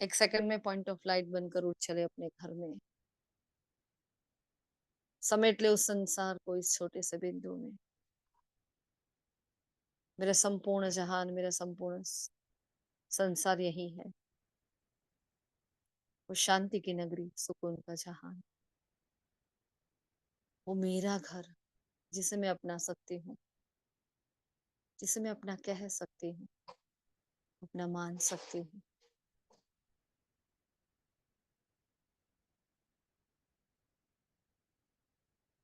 एक सेकंड में point of light बनकर उठ चले अपने घर में, समेट ले उस संसार को इस छोटे से बिंदु में। मेरा संपूर्ण जहान, मेरा संपूर्ण संसार यही है, वो शांति की नगरी, सुकून का जहान, वो मेरा घर जिसे मैं अपना सकती हूँ, जिसे मैं अपना कह सकती हूँ, अपना मान सकती हूँ।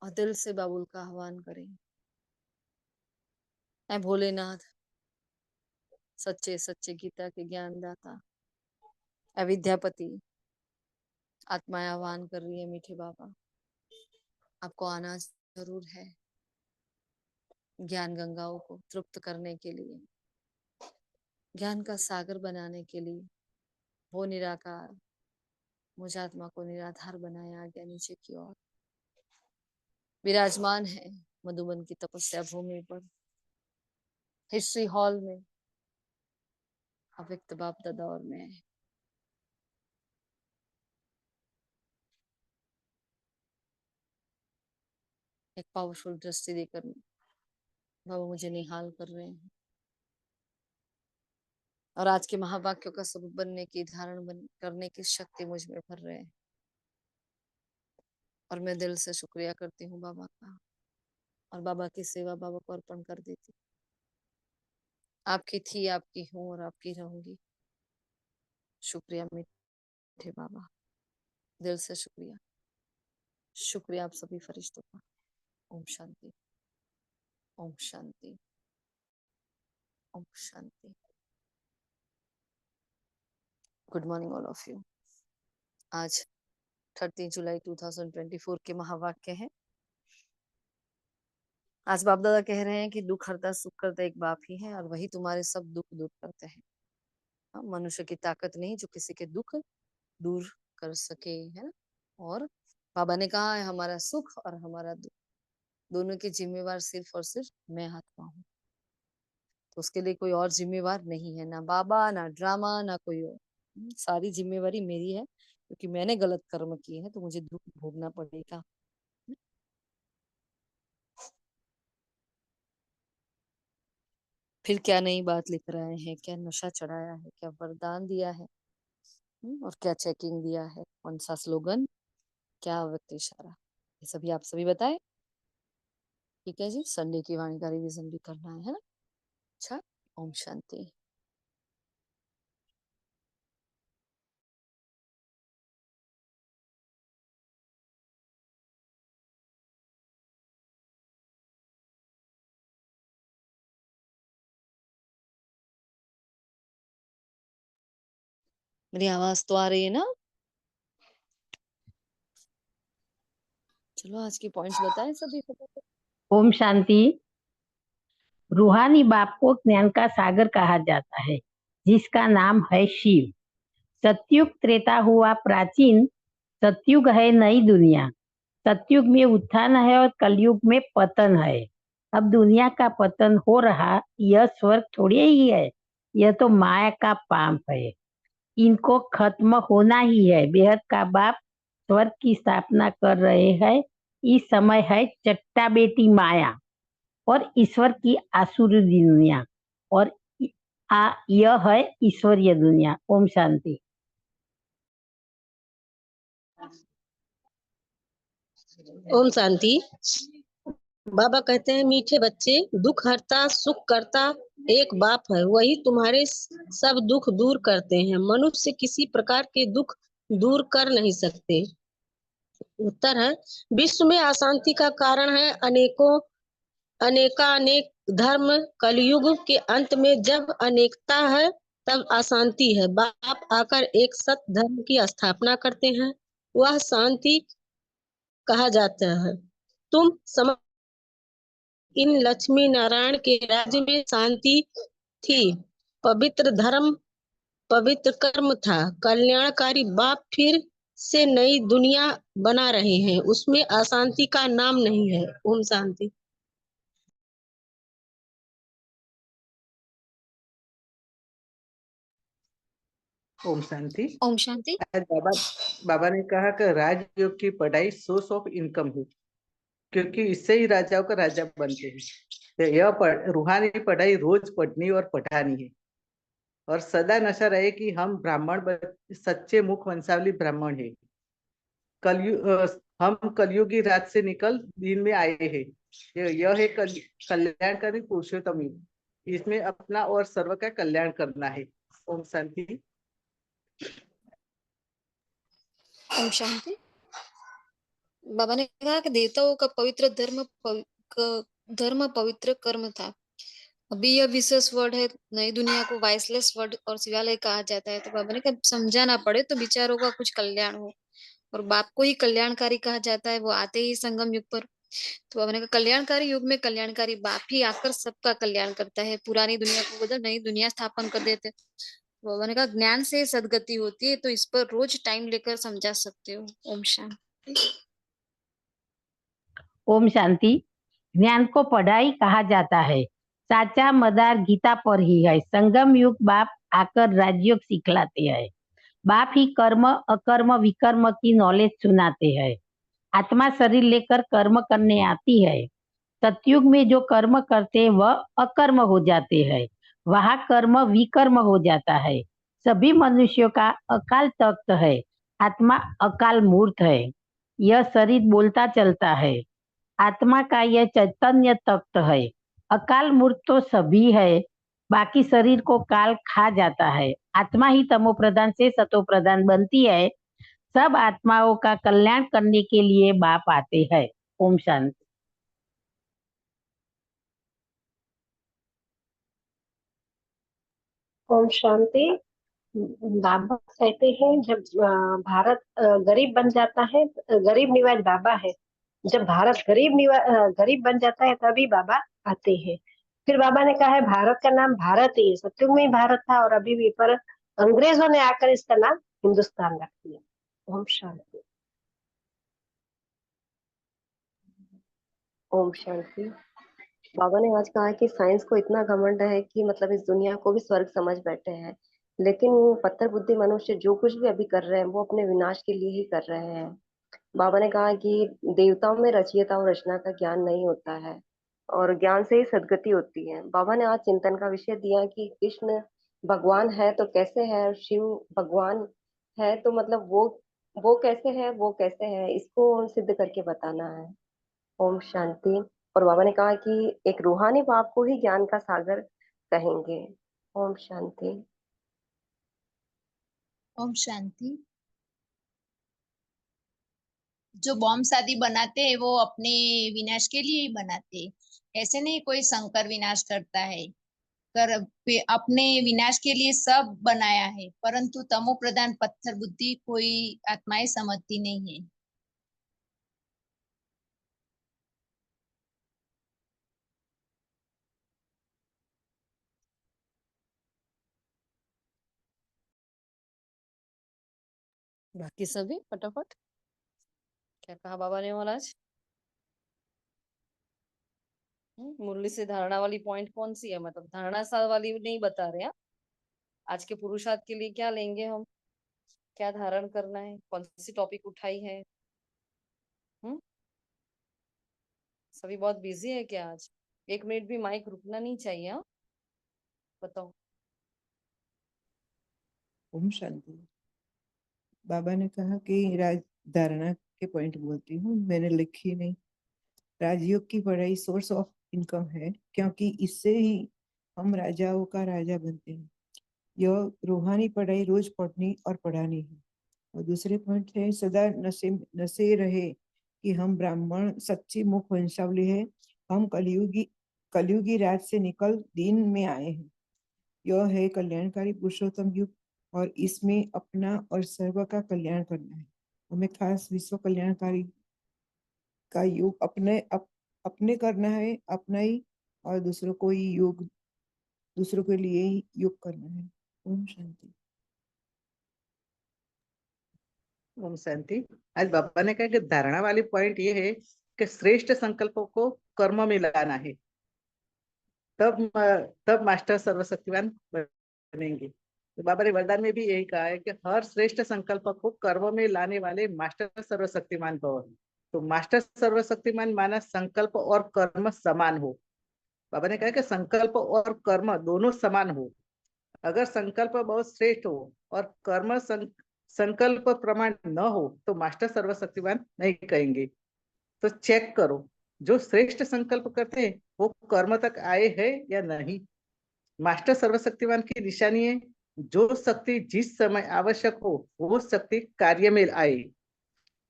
और दिल से बाबुल का आह्वान करें, ऐ भोलेनाथ, सच्चे सच्चे गीता के ज्ञान दाता, ऐ विद्यापति, आत्माएं आह्वान कर रही है मीठे बाबा, आपको आना जरूर है ज्ञान गंगाओं को तृप्त करने के लिए, ज्ञान का सागर बनाने के लिए। वो निराकार मुझ आत्मा को निराधार बनाया आ गया नीचे की ओर, विराजमान है मधुबन की तपस्या भूमि पर, हिस्ट्री हॉल में, अव्यक्त बाप दादा और मैं। एक पावरफुल दृष्टि देकर बाबा मुझे निहाल कर रहे हैं और आज के महावाक्यों का सबूत बनने की, धारण करने की शक्ति मुझ में भर रहे हैं। और मैं दिल से शुक्रिया करती हूँ बाबा का, और बाबा की सेवा बाबा को अर्पण कर देती। आपकी थी, आपकी हूँ और आपकी रहूंगी। शुक्रिया मीठे बाबा, दिल से शुक्रिया। शुक्रिया आप सभी फरिश्तों का। ओम शांति, ओम शांति, ओम शांति। Good morning all of you. आज 30 जुलाई 2024 के महावाक्य हैं। आज बाप दादा कह रहे हैं कि दुख हरता सुख करता एक बाप ही है, और वही तुम्हारे सब दुख दूर करते हैं। हाँ, मनुष्य की ताकत नहीं जो किसी के दुख दूर कर सके, है ना। और बाबा ने कहा है हमारा सुख और हमारा दुख दोनों की जिम्मेवार सिर्फ और सिर्फ मैं आत्मा हूँ। तो उसके लिए कोई और जिम्मेवार नहीं है, ना बाबा, ना ड्रामा, ना कोई और। सारी जिम्मेवारी मेरी है, क्योंकि मैंने गलत कर्म किए हैं तो मुझे दुख भोगना पड़ेगा। फिर क्या नई बात लिख रहे हैं, क्या नशा चढ़ाया है, क्या वरदान दिया है, और क्या चेकिंग दिया है, कौन सा स्लोगन, क्या अव्यक्त इशारा, ये सभी आप सभी बताएं। ठीक है जी, संडे की वाणी का रिवीजन भी करना है ना। अच्छा, ओम शांति। मेरी आवाज तो आ रही है ना। चलो आज की पॉइंट्स बताएं सभी। ओम शांति। रूहानी बाप को ज्ञान का सागर कहा जाता है, जिसका नाम है शिव। सतयुग त्रेता हुआ प्राचीन, सतयुग है नई दुनिया। सतयुग में उत्थान है और कलयुग में पतन है। अब दुनिया का पतन हो रहा, यह स्वर्ग थोड़ी ही है, यह तो माया का पाप है। इनको खत्म होना ही है। बेहद का बाप स्वर्ग की स्थापना कर रहे हैं। इस समय है चट्टा बेटी माया और ईश्वर की आसुरी दुनिया, और यह है ईश्वरीय दुनिया। ओम शांति। ओम शांति। बाबा कहते हैं मीठे बच्चे, दुख हरता सुख करता एक बाप है, वही तुम्हारे सब दुख दूर करते हैं। मनुष्य किसी प्रकार के दुख दूर कर नहीं सकते। उत्तर है, विश्व में अशांति का कारण है अनेक धर्म। कलयुग के अंत में जब अनेकता है तब अशांति है। बाप आकर एक सत्य धर्म की स्थापना करते हैं, वह शांति कहा जाता है। तुम समझ, इन लक्ष्मी नारायण के राज्य में शांति थी, पवित्र धर्म, पवित्र कर्म था। कल्याणकारी बाप फिर से नई दुनिया बना रहे हैं, उसमें अशांति का नाम नहीं है। ओम शांति। ओम शांति। ओम शांति। आज बाबा ने कहा कि राजयोग की पढ़ाई सोर्स ऑफ इनकम है, क्योंकि इससे ही राजाओं का राजा बनते हैं। तो यह रूहानी पढ़ाई रोज पढ़नी और पढ़ानी है, और सदा नशा रहे कि हम ब्राह्मण सच्चे मुख वंशावली ब्राह्मण है। हम कलयुगी रात से निकल दिन में आए हैं। यह है कल्याणकारी पुरुषोत्तम युग। इसमें अपना और सर्व का कल्याण करना है। ओम शांति। ओम शांति। बाबा ने कहा कि देवताओं का पवित्र धर्म पवित्र कर्म था। अभी यह विशेष वर्ड है, नई दुनिया को वाइसलेस वर्ड और शिवालय कहा जाता है। तो बाबा ने कहा समझाना पड़े तो विचारों का कुछ कल्याण हो, और बाप को ही कल्याणकारी कहा जाता है। वो आते ही संगम युग पर। तो बाबा ने कहा कल्याणकारी युग में कल्याणकारी बाप ही आकर सबका कल्याण करता है, पुरानी दुनिया को बदल नई दुनिया स्थापन कर देते। तो बाबा ने कहा ज्ञान से सदगति होती है, तो इस पर रोज टाइम लेकर समझा सकते हो। ओम शांति। ओम शांति। ज्ञान को पढ़ाई कहा जाता है। साचा मदार गीता पर ही है। संगम युग बाप आकर राजयोग सिखलाते हैं। बाप ही कर्म अकर्म विकर्म की नॉलेज सुनाते हैं। आत्मा शरीर लेकर कर्म करने आती है। सतयुग में जो कर्म करते हैं वह अकर्म हो जाते हैं, वहाँ कर्म विकर्म हो जाता है। सभी मनुष्यों का अकाल तख्त है। आत्मा अकाल मूर्त है। यह शरीर बोलता चलता है। आत्मा का यह चैतन्य तख्त है। अकाल मूर्त तो सभी है, बाकी शरीर को काल खा जाता है। आत्मा ही तमो प्रधान से सतो प्रधान बनती है। सब आत्माओं का कल्याण करने के लिए बाप आते हैं। ओम शांति। ओम शांति। बाबा कहते हैं जब भारत गरीब बन जाता है, गरीब निवाज बाबा है। जब भारत गरीब बन जाता है तभी बाबा आते हैं। फिर बाबा ने कहा है भारत का नाम भारत ही है, सत्युग में ही भारत था और अभी भी, पर अंग्रेजों ने आकर इसका नाम हिंदुस्तान रख दिया। ओम शांति। ओम शांति। बाबा ने आज कहा कि साइंस को इतना घमंड है कि मतलब इस दुनिया को भी स्वर्ग समझ बैठे हैं, लेकिन पत्थर बुद्धि मनुष्य जो कुछ भी अभी कर रहे हैं वो अपने विनाश के लिए ही कर रहे हैं। बाबा ने कहा कि देवताओं में रचयिता और रचना का ज्ञान नहीं होता है, और ज्ञान से ही सदगति होती है। बाबा ने आज चिंतन का विषय दिया कि कृष्ण भगवान है तो कैसे है, और शिव भगवान है तो मतलब वो कैसे है, वो कैसे है, इसको सिद्ध करके बताना है। ओम शांति। और बाबा ने कहा कि एक रूहानी बाप को ही ज्ञान का सागर कहेंगे। ओम शांति। ओम शांति। जो बॉम्ब शादी बनाते हैं वो अपने विनाश के लिए ही बनाते हैं। ऐसे नहीं कोई शंकर विनाश करता है, कर अपने विनाश के लिए सब बनाया है, परंतु तमो प्रधान पत्थर बुद्धि कोई आत्माएं समझती नहीं है। बाकी सभी फटाफट क्या कहा बाबा ने महाराज? मुरली से धारणा वाली पॉइंट कौन सी है? मतलब धारणा साल वाली नहीं बता रहे हैं। आज के पुरुषार्थ के लिए क्या लेंगे हम, क्या धारण करना है, कौन सी टॉपिक उठाई है? सभी बहुत बिजी है क्या आज? 1 मिनट भी माइक रुकना नहीं चाहिए। हाँ बताओ। ओम शांति। बाबा ने कहा कि राज धारणा के पॉइंट बोलती हूँ, मैंने लिखी नहीं। राजयोग की पढ़ाई सोर्स ऑफ इनकम है, क्योंकि इससे ही हम राजाओं का राजा बनते हैं। यह रूहानी पढ़ाई रोज पढ़नी और पढ़ानी है। और दूसरे पॉइंट है सदा नशे रहे कि हम ब्राह्मण सच्ची मुख वंशावली है। हम कलयुगी रात से निकल दिन में आए हैं। यह है कल्याणकारी पुरुषोत्तम युग, और इसमें अपना और सर्व का कल्याण करना है। हमें खास विश्व कल्याणकारी का युग अपने करना है, अपना ही, और दूसरों को ही योग, दूसरों के लिए ही योग करना है। ओम शांति। ओम शांति। आज बाबा ने कहा कि धारणा वाली पॉइंट ये है कि श्रेष्ठ संकल्पों को कर्म में लगाना है, तब मास्टर सर्वशक्तिवान बनेंगे। तो बाबा ने वरदान में भी यही कहा है कि हर श्रेष्ठ संकल्प को कर्म में लाने वाले मास्टर सर्वशक्तिमान भव। तो मास्टर सर्वशक्तिमान माना संकल्प और कर्म समान हो। बाबा ने कहा कि संकल्प और कर्म दोनों समान हो। अगर संकल्प बहुत श्रेष्ठ हो और कर्म संकल्प प्रमाण न हो तो मास्टर सर्वशक्तिमान नहीं कहेंगे। तो चेक करो, जो श्रेष्ठ संकल्प करते हैं वो कर्म तक आए हैं या नहीं। मास्टर सर्वशक्तिमान की निशानी है, जो शक्ति जिस समय आवश्यक हो वो शक्ति कार्य में आए।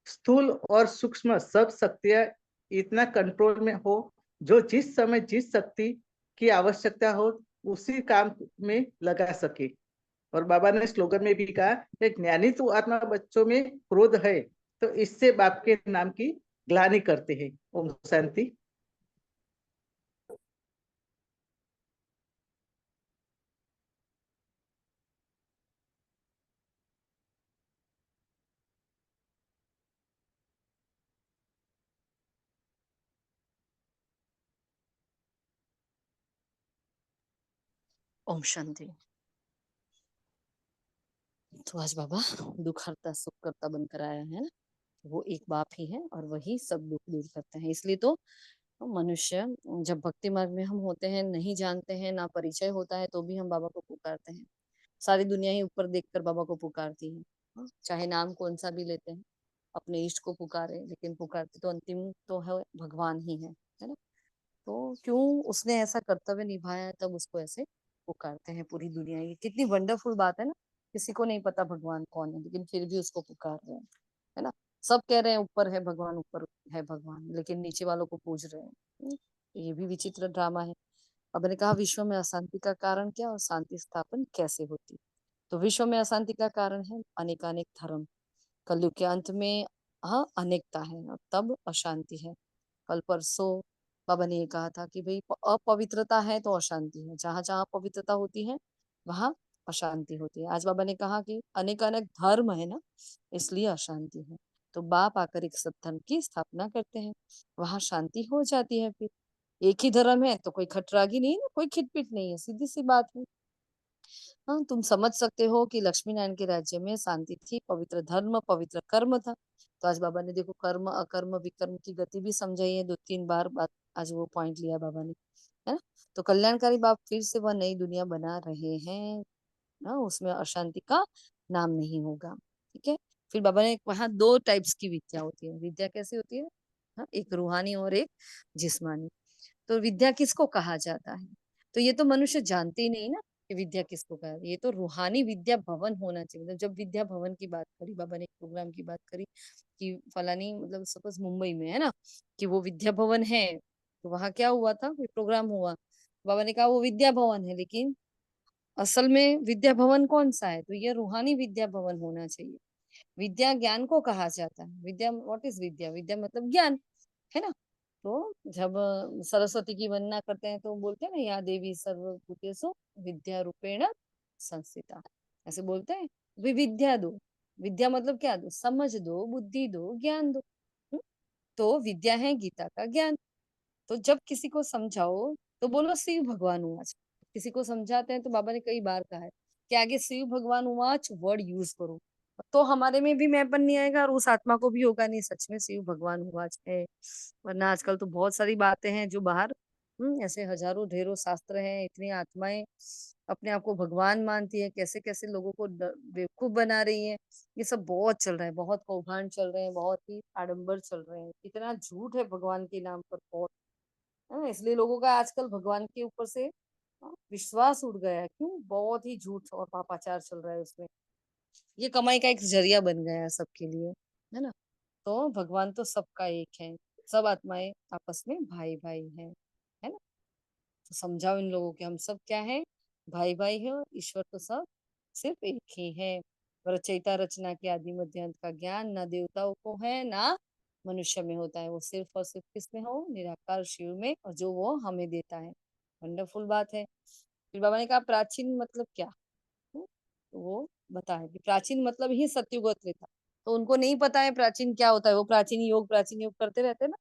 स्थूल और सूक्ष्म सब शक्तियां इतना कंट्रोल में हो जो जिस समय जिस शक्ति की आवश्यकता हो उसी काम में लगा सके। और बाबा ने स्लोगन में भी कहा, एक ज्ञानी तो आत्मा बच्चों में क्रोध है तो इससे बाप के नाम की ग्लानि करते हैं। ओम शांति। ओम शांति। तो आज बाबा दुख हरता सुख करता बनकर आया है ना, वो एक बाप ही है और वही सब दुख दूर करते हैं। इसलिए तो मनुष्य जब भक्ति मार्ग में हम होते हैं, नहीं जानते हैं, ना परिचय होता है, तो भी हम बाबा को पुकारते हैं। सारी दुनिया ही ऊपर देखकर बाबा को पुकारती है। चाहे नाम कौन सा भी लेते हैं, अपने इष्ट को पुकारे, लेकिन पुकारते तो अंतिम तो है भगवान ही है ना। तो क्यों उसने ऐसा कर्तव्य निभाया है, तब उसको ऐसे पुकारते हैं पूरी दुनिया। ये कितनी वंडरफुल बात है ना। किसी को नहीं पता भगवान कौन है, लेकिन फिर भी उसको पुकार रहे हैं, है ना। सब कह रहे हैं ऊपर है भगवान, ऊपर है भगवान, लेकिन नीचे वालों को पूज रहे हैं। ये भी विचित्र ड्रामा है। अब ने कहा विश्व में अशांति का कारण क्या और शांति स्थापन कैसे होती। तो विश्व में अशांति का कारण है अनेकानेक धर्म। कलयुग के अंत में हाँ अनेकता है और तब अशांति है। कल परसों बाबा ने ये कहा था कि भाई अपवित्रता है तो अशांति है, जहां जहां पवित्रता होती है वहां अशांति होती है। आज बाबा ने कहा कि अनेक अनेक धर्म है ना, इसलिए अशांति है। तो बाप आकर एक सत्धर्म की स्थापना करते हैं, वहां शांति हो जाती है। फिर एक ही धर्म है तो कोई खटरागी नहीं है, कोई खिटपिट नहीं है, सीधी सी बात है। हाँ, तुम समझ सकते हो कि लक्ष्मी नारायण के राज्य में शांति थी, पवित्र धर्म पवित्र कर्म था। तो आज बाबा ने देखो कर्म अकर्म विकर्म की गति भी समझाई है, 2-3 बार बात आज वो पॉइंट लिया बाबा ने, है ना। तो कल्याणकारी बाप फिर से वह नई दुनिया बना रहे हैं ना, उसमें अशांति का नाम नहीं होगा। ठीक है। फिर बाबा ने वहां 2 टाइप्स की विद्या होती है। विद्या कैसी होती है, हाँ, एक रूहानी और एक जिस्मानी। तो विद्या किसको कहा जाता है, तो ये तो मनुष्य जानते ही नहीं ना कि विद्या किसको कहा। ये तो रूहानी विद्या भवन होना चाहिए। मतलब जब विद्या भवन की बात करी बाबा ने, एक प्रोग्राम की बात करी कि फलानी, मतलब सपोज मुंबई में है ना, कि वो विद्या भवन है, तो वहां क्या हुआ था, कोई प्रोग्राम हुआ, बाबा ने कहा वो विद्या भवन है, लेकिन असल में विद्या भवन कौन सा है, तो ये रूहानी विद्या भवन होना चाहिए। विद्या ज्ञान को कहा जाता है। विद्या, व्हाट इज विद्या, विद्या मतलब ज्ञान, है ना। तो जब सरस्वती की वंदना करते हैं तो बोलते हैं ना, या देवी सर्वभूतेषु विद्या रूपेण संस्थिता, ऐसे बोलते हैं। विद्या दो, विद्या मतलब क्या दो, समझ दो, बुद्धि दो, ज्ञान दो। हम्म? तो विद्या है गीता का ज्ञान। तो जब किसी को समझाओ तो बोलो शिव भगवान उवाच। किसी को समझाते हैं तो बाबा ने कई बार कहा है कि आगे शिव भगवान उवाच वर्ड यूज करो, तो हमारे में भी मैंपन नहीं आएगा और उस आत्मा को भी होगा नहीं सच में शिव भगवान उवाच है। वरना आजकल तो बहुत सारी बातें हैं जो बाहर, ऐसे हजारों ढेरों शास्त्र हैं, इतनी आत्माएं अपने आप को भगवान मानती है, कैसे कैसे लोगों को बेवकूफ बना रही है। ये सब बहुत चल रहा है, बहुत कौभांड चल रहे हैं, बहुत ही आडंबर चल रहे हैं, इतना झूठ है भगवान के नाम पर, बहुत। हाँ, इसलिए लोगों का आजकल भगवान के ऊपर से विश्वास उठ गया है। क्यों, बहुत ही झूठ और पापाचार चल रहा है उसमें। ये कमाई का एक जरिया बन गया है सबके लिए, है ना। तो भगवान तो सबका एक है, सब आत्माएं आपस में भाई भाई है ना। तो समझाओ इन लोगों के, हम सब क्या है, भाई भाई है, और ईश्वर तो सब सिर्फ एक ही है। रचयिता रचना के आदि मध्य अंत का ज्ञान ना देवताओं को है ना मनुष्य में होता है, वो सिर्फ और सिर्फ किसमें हो, निराकार शिव में, और जो वो हमें देता है। वंडरफुल बात है। फिर बाबा ने कहा प्राचीन मतलब क्या, तो वो बताया कि प्राचीन मतलब ही सतयुग और त्रेता। तो उनको नहीं पता है प्राचीन क्या होता है, वो प्राचीन योग करते रहते हैं ना,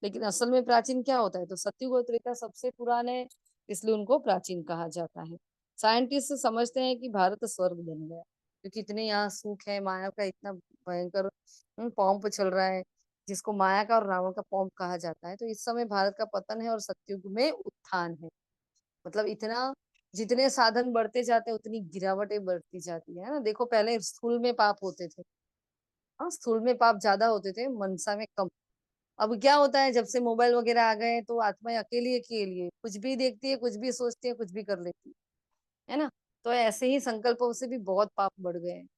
लेकिन असल में प्राचीन क्या होता है, तो सतयुग और त्रेता सबसे पुराने, इसलिए उनको प्राचीन कहा जाता है। साइंटिस्ट समझते हैं कि भारत स्वर्ग बन गया, क्योंकि इतने यहाँ सुख है, माया का इतना भयंकर पॉम्प चल रहा है, जिसको माया का और रावण का पॉम्प कहा जाता है। तो इस समय भारत का पतन है और सतयुग में उत्थान है। मतलब इतना, जितने साधन बढ़ते जाते हैं उतनी गिरावटें बढ़ती जाती है ना। देखो पहले स्थूल में पाप होते थे, हाँ स्थूल में पाप ज्यादा होते थे, मनसा में कम। अब क्या होता है, जब से मोबाइल वगैरह आ गए हैं, तो आत्माएं अकेली अकेली है, कुछ भी देखती है, कुछ भी सोचती है, कुछ भी कर लेती है ना। तो ऐसे ही संकल्पों से भी बहुत पाप बढ़ गए हैं।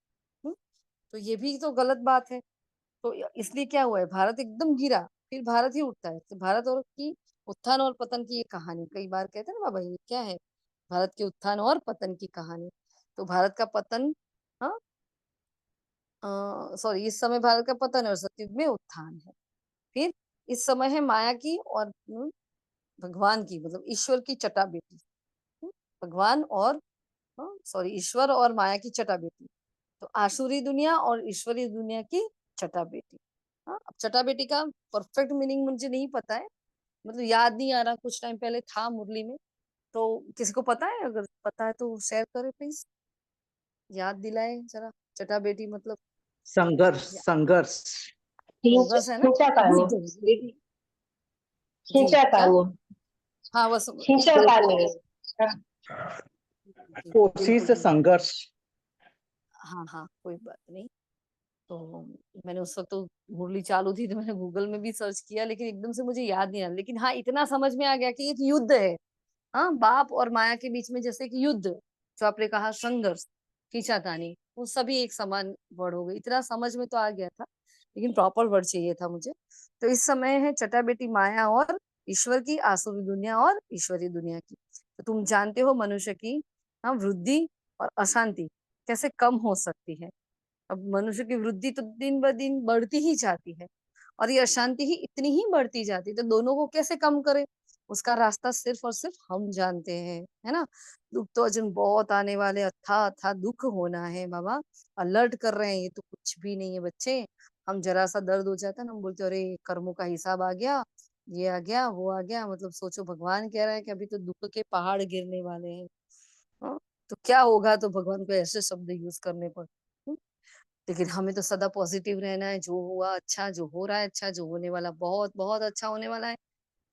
तो ये भी तो गलत बात है। तो इसलिए क्या हुआ है, भारत एकदम गिरा, फिर भारत ही उठता है। तो भारत और की उत्थान और पतन की ये कहानी, कई बार कहते हैं ना बाबा, ये क्या है, भारत के उत्थान और पतन की कहानी। तो भारत का पतन, हाँ सॉरी, इस समय भारत का पतन है और सतयुग में उत्थान है। फिर इस समय है माया की और भगवान की, मतलब ईश्वर की चटाबेटी। भगवान और सॉरी, ईश्वर और माया की चटाबेटी। तो आसुरी दुनिया और ईश्वरीय दुनिया की चटाबेटी। हाँ, अब चटाबेटी का परफेक्ट मीनिंग मुझे नहीं पता है, मतलब याद नहीं आ रहा, कुछ टाइम पहले था मुरली में। तो किसी को पता है, अगर पता है तो शेयर करे प्लीज, याद दिलाए जरा। चटाबेटी मतलब संघर्ष, या- संघर्ष। संघर्ष है ना, खींचा पानी, युद्ध। जी खींचा क्या, पानी, हाँ बस खींचा पानी। जी, कोशिश, बिल्कुल बिल्कुल। संघर्ष। हाँ हाँ, कोई बात नहीं। तो मैंने उस वक्त तो मुरली चालू थी, तो मैंने गूगल में भी सर्च किया, लेकिन एकदम से मुझे याद नहीं आ रहा। लेकिन हाँ, इतना समझ में आ गया कि एक युद्ध है, हाँ बाप और माया के बीच में, जैसे कि युद्ध, जो आपने कहा संघर्ष, खींचातानी, वो सभी एक समान वर्ड हो गए। इतना समझ में तो आ गया था, लेकिन प्रॉपर वर्ड चाहिए था मुझे। तो इस समय है चटाबेटी माया और ईश्वर की, आसुरी दुनिया और ईश्वरी दुनिया की। तो तुम जानते हो मनुष्य की, हाँ वृद्धि और अशांति कैसे कम हो सकती है। अब मनुष्य की वृद्धि तो दिन ब दिन बढ़ती ही जाती है, और ये अशांति ही इतनी ही बढ़ती जाती है। तो दोनों को कैसे कम करें, उसका रास्ता सिर्फ और सिर्फ हम जानते हैं, है ना। दुख तो अजन बहुत आने वाले, अथा अथा दुख होना है बाबा, अलर्ट कर रहे हैं। ये तो कुछ भी नहीं है बच्चे। हम जरा सा दर्द हो जाता है ना, हम बोलते अरे कर्मों का हिसाब आ गया, ये आ गया, वो आ गया। मतलब सोचो, भगवान कह रहा है कि अभी तो दुख के पहाड़ गिरने वाले हैं। हाँ? तो क्या होगा, तो भगवान को ऐसे शब्द यूज करने पर। लेकिन हमें तो सदा पॉजिटिव रहना है, जो हुआ अच्छा, जो हो रहा है अच्छा, जो होने वाला बहुत बहुत अच्छा होने वाला है।